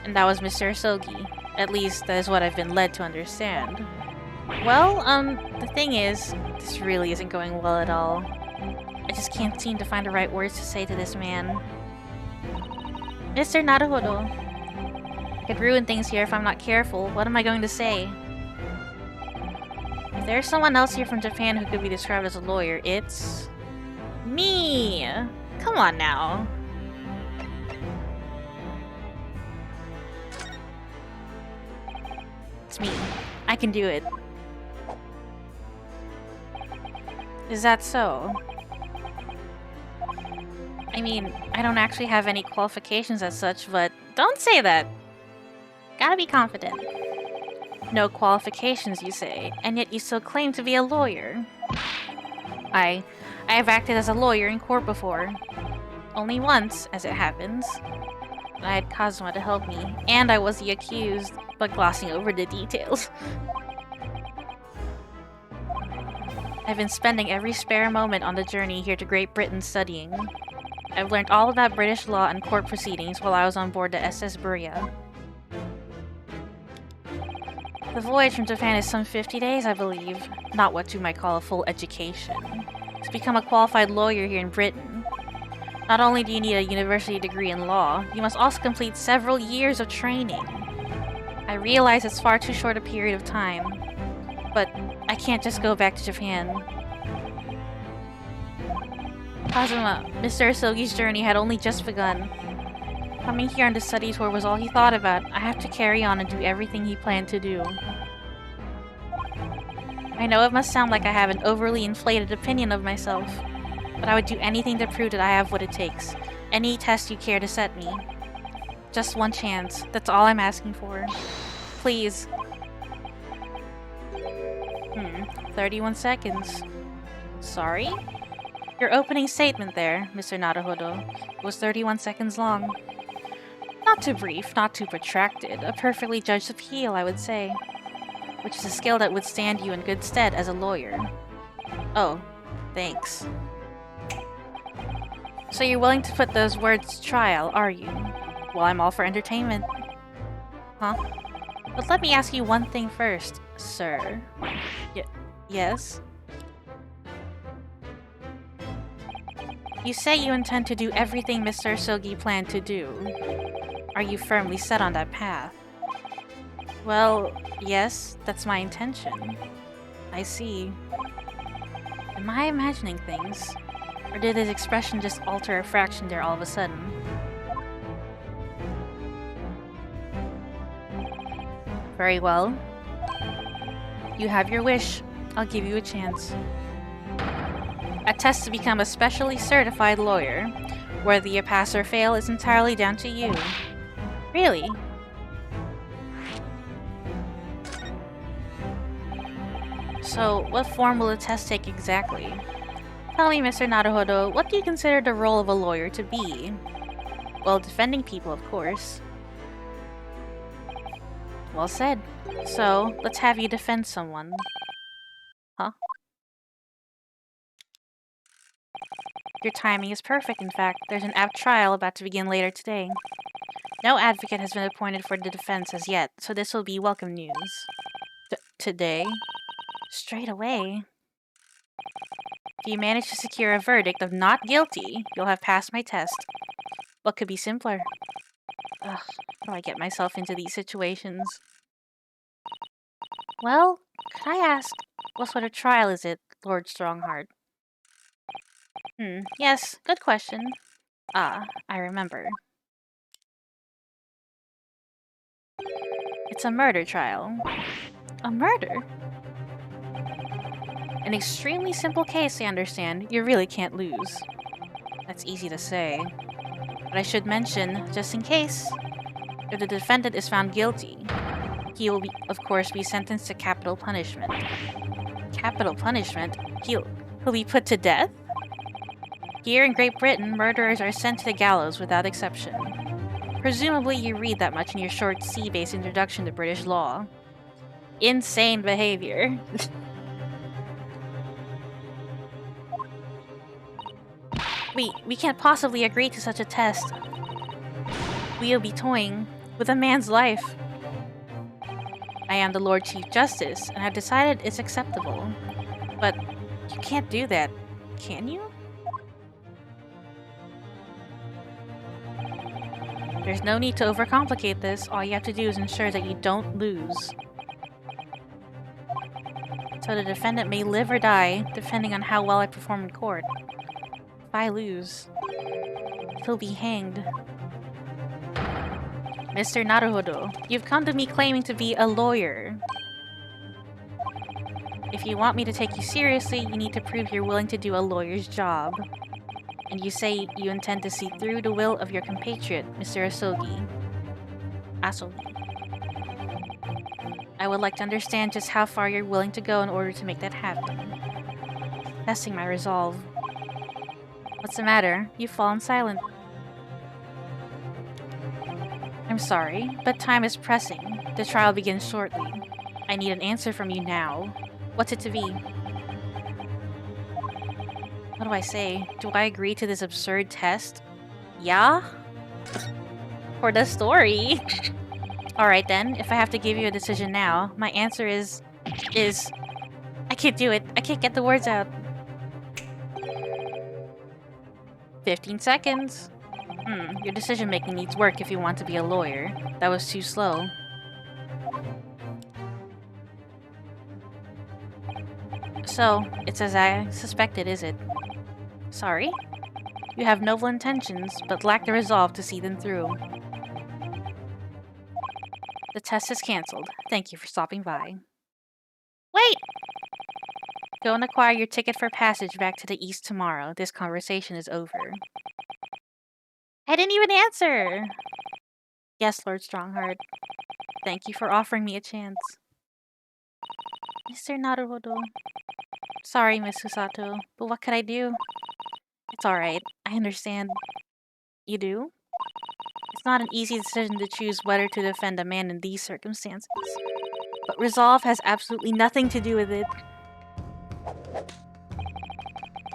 And that was Mr. Asogi. At least, that is what I've been led to understand. Well, the thing is, this really isn't going well at all. I just can't seem to find the right words to say to this man. Mr. Naruhodo. I could ruin things here if I'm not careful. What am I going to say? If there's someone else here from Japan who could be described as a lawyer, it's... me! Come on now. It's me. I can do it. Is that so? I mean, I don't actually have any qualifications as such, but don't say that. Gotta be confident. No qualifications, you say, and yet you still claim to be a lawyer. I have acted as a lawyer in court before. Only once, as it happens. I had Kazuma to help me, and I was the accused, but glossing over the details. I've been spending every spare moment on the journey here to Great Britain studying. I've learned all about British law and court proceedings while I was on board the SS Buria. The voyage from Japan is some 50 days, I believe. Not what you might call a full education. To become a qualified lawyer here in Britain, not only do you need a university degree in law, you must also complete several years of training. I realize it's far too short a period of time, but I can't just go back to Japan. Kazuma, Mr. Asogi's journey had only just begun. Coming here on the study tour was all he thought about. I have to carry on and do everything he planned to do. I know it must sound like I have an overly inflated opinion of myself, but I would do anything to prove that I have what it takes. Any test you care to set me. Just one chance. That's all I'm asking for. Please. 31 seconds. Sorry? Your opening statement there, Mr. Naruhodo, was 31 seconds long. Not too brief, not too protracted. A perfectly judged appeal, I would say. Which is a skill that would stand you in good stead as a lawyer. Oh, thanks. So you're willing to put those words to trial, are you? Well, I'm all for entertainment. Huh? But let me ask you one thing first, sir. Yes? You say you intend to do everything Mr. Asogi planned to do. Are you firmly set on that path? Well, yes, that's my intention. I see. Am I imagining things? Or did his expression just alter a fraction there all of a sudden? Very well. You have your wish. I'll give you a chance. A test to become a specially certified lawyer. Whether you pass or fail is entirely down to you. Really? So, what form will the test take exactly? Tell me, Mr. Naruhodo, what do you consider the role of a lawyer to be? Well, defending people, of course. Well said. So, let's have you defend someone. Huh? Your timing is perfect, in fact. There's an apt trial about to begin later today. No advocate has been appointed for the defense as yet, so this will be welcome news. Today? Straight away? If you manage to secure a verdict of not guilty, you'll have passed my test. What could be simpler? Ugh, how do I get myself into these situations? Well, could I ask, what sort of trial is it, Lord Strongheart? Yes, good question. Ah, I remember. It's a murder trial. A murder? An extremely simple case, I understand. You really can't lose. That's easy to say. But I should mention, just in case, if the defendant is found guilty, he will, of course, be sentenced to capital punishment. Capital punishment? He'll be put to death? Here in Great Britain, murderers are sent to the gallows without exception. Presumably you read that much in your short C-based introduction to British law. Insane behavior. We can't possibly agree to such a test. We'll be toying with a man's life. I am the Lord Chief Justice, and I've decided it's acceptable. But you can't do that, can you? There's no need to overcomplicate this. All you have to do is ensure that you don't lose. So the defendant may live or die, depending on how well I perform in court. If I lose, he'll be hanged. Mr. Naruhodo, you've come to me claiming to be a lawyer. If you want me to take you seriously, you need to prove you're willing to do a lawyer's job. And you say you intend to see through the will of your compatriot, Mr. Asogi. I would like to understand just how far you're willing to go in order to make that happen. Testing my resolve. What's the matter? You've fallen silent. I'm sorry, but time is pressing. The trial begins shortly. I need an answer from you now. What's it to be? What do I say? Do I agree to this absurd test? Yeah? For the story. Alright then, if I have to give you a decision now, my answer is... I can't do it. I can't get the words out. 15 seconds. Your decision-making needs work if you want to be a lawyer. That was too slow. So, it's as I suspected, is it? Sorry? You have noble intentions, but lack the resolve to see them through. The test is cancelled. Thank you for stopping by. Wait! Go and acquire your ticket for passage back to the east tomorrow. This conversation is over. I didn't even answer! Yes, Lord Strongheart. Thank you for offering me a chance. Mr. Naruhodo. Sorry, Miss Susato, but what could I do? It's alright. I understand. You do? It's not an easy decision to choose whether to defend a man in these circumstances. But resolve has absolutely nothing to do with it.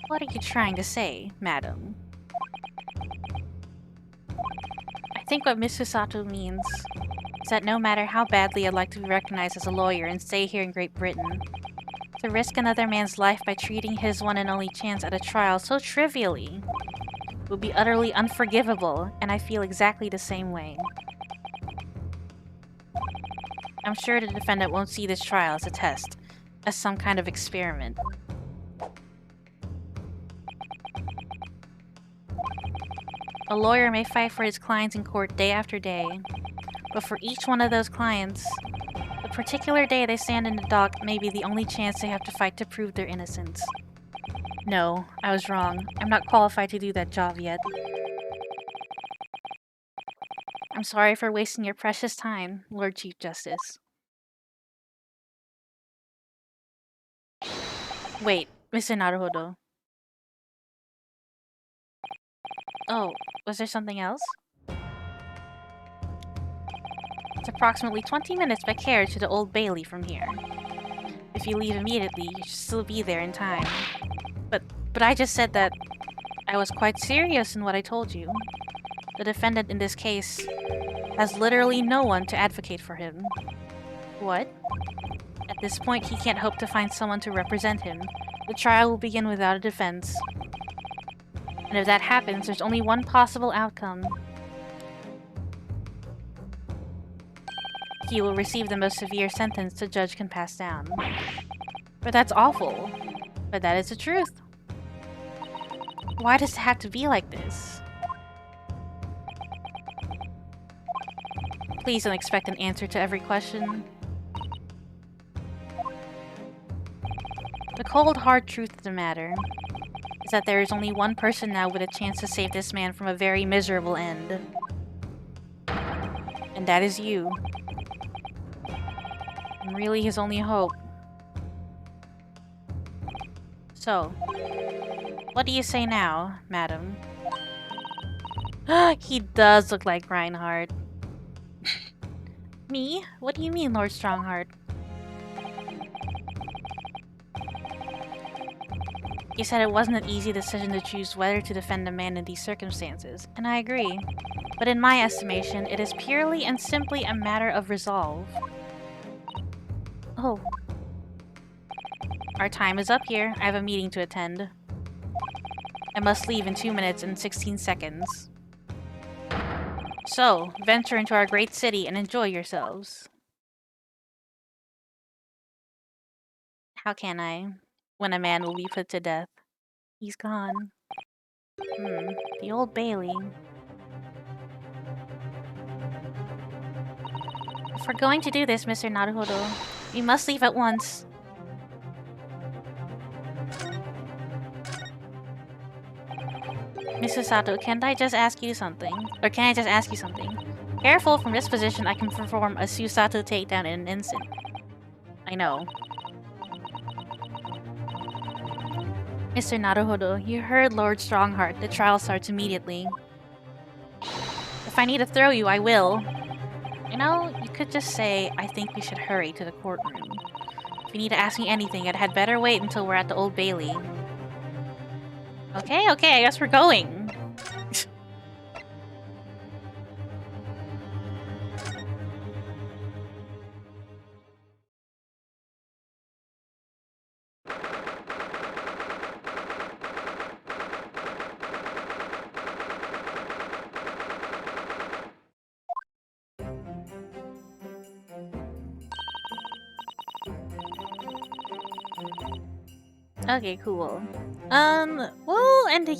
What are you trying to say, madam? I think what Miss Susato means is that no matter how badly I'd like to be recognized as a lawyer and stay here in Great Britain, to risk another man's life by treating his one and only chance at a trial so trivially would be utterly unforgivable, and I feel exactly the same way. I'm sure the defendant won't see this trial as a test, as some kind of experiment. A lawyer may fight for his clients in court day after day, but for each one of those clients, the particular day they stand in the dock may be the only chance they have to fight to prove their innocence. No, I was wrong. I'm not qualified to do that job yet. I'm sorry for wasting your precious time, Lord Chief Justice. Wait, Mr. Naruhodo. Oh, was there something else? It's approximately 20 minutes by carriage to the Old Bailey from here. If you leave immediately, you should still be there in time. But I just said that I was quite serious in what I told you. The defendant in this case has literally no one to advocate for him. What? At this point, he can't hope to find someone to represent him. The trial will begin without a defense. And if that happens, there's only one possible outcome. He will receive the most severe sentence the judge can pass down. But that's awful. But that is the truth. Why does it have to be like this? Please don't expect an answer to every question. The cold, hard truth of the matter is that there is only one person now with a chance to save this man from a very miserable end. And that is you. I'm really his only hope. So, what do you say now, madam? He does look like Reinhardt. Me? What do you mean, Lord Strongheart? You said it wasn't an easy decision to choose whether to defend a man in these circumstances, and I agree. But in my estimation, it is purely and simply a matter of resolve. Oh. Our time is up here. I have a meeting to attend. I must leave in 2 minutes and 16 seconds. So, venture into our great city and enjoy yourselves. How can I, when a man will be put to death? He's gone. The Old Bailey. If we're going to do this, Mr. Naruhodo, we must leave at once. Mrs. Sato, can't I just ask you something? Or can I just ask you something? Careful, from this position I can perform a Susato takedown in an instant. I know. Mr. Naruhodo, you heard Lord Strongheart. The trial starts immediately. If I need to throw you, I will. You know, you could just say, I think we should hurry to the courtroom. If you need to ask me anything, I'd had better wait until we're at the Old Bailey. Okay, I guess we're going. Okay, cool. We'll end it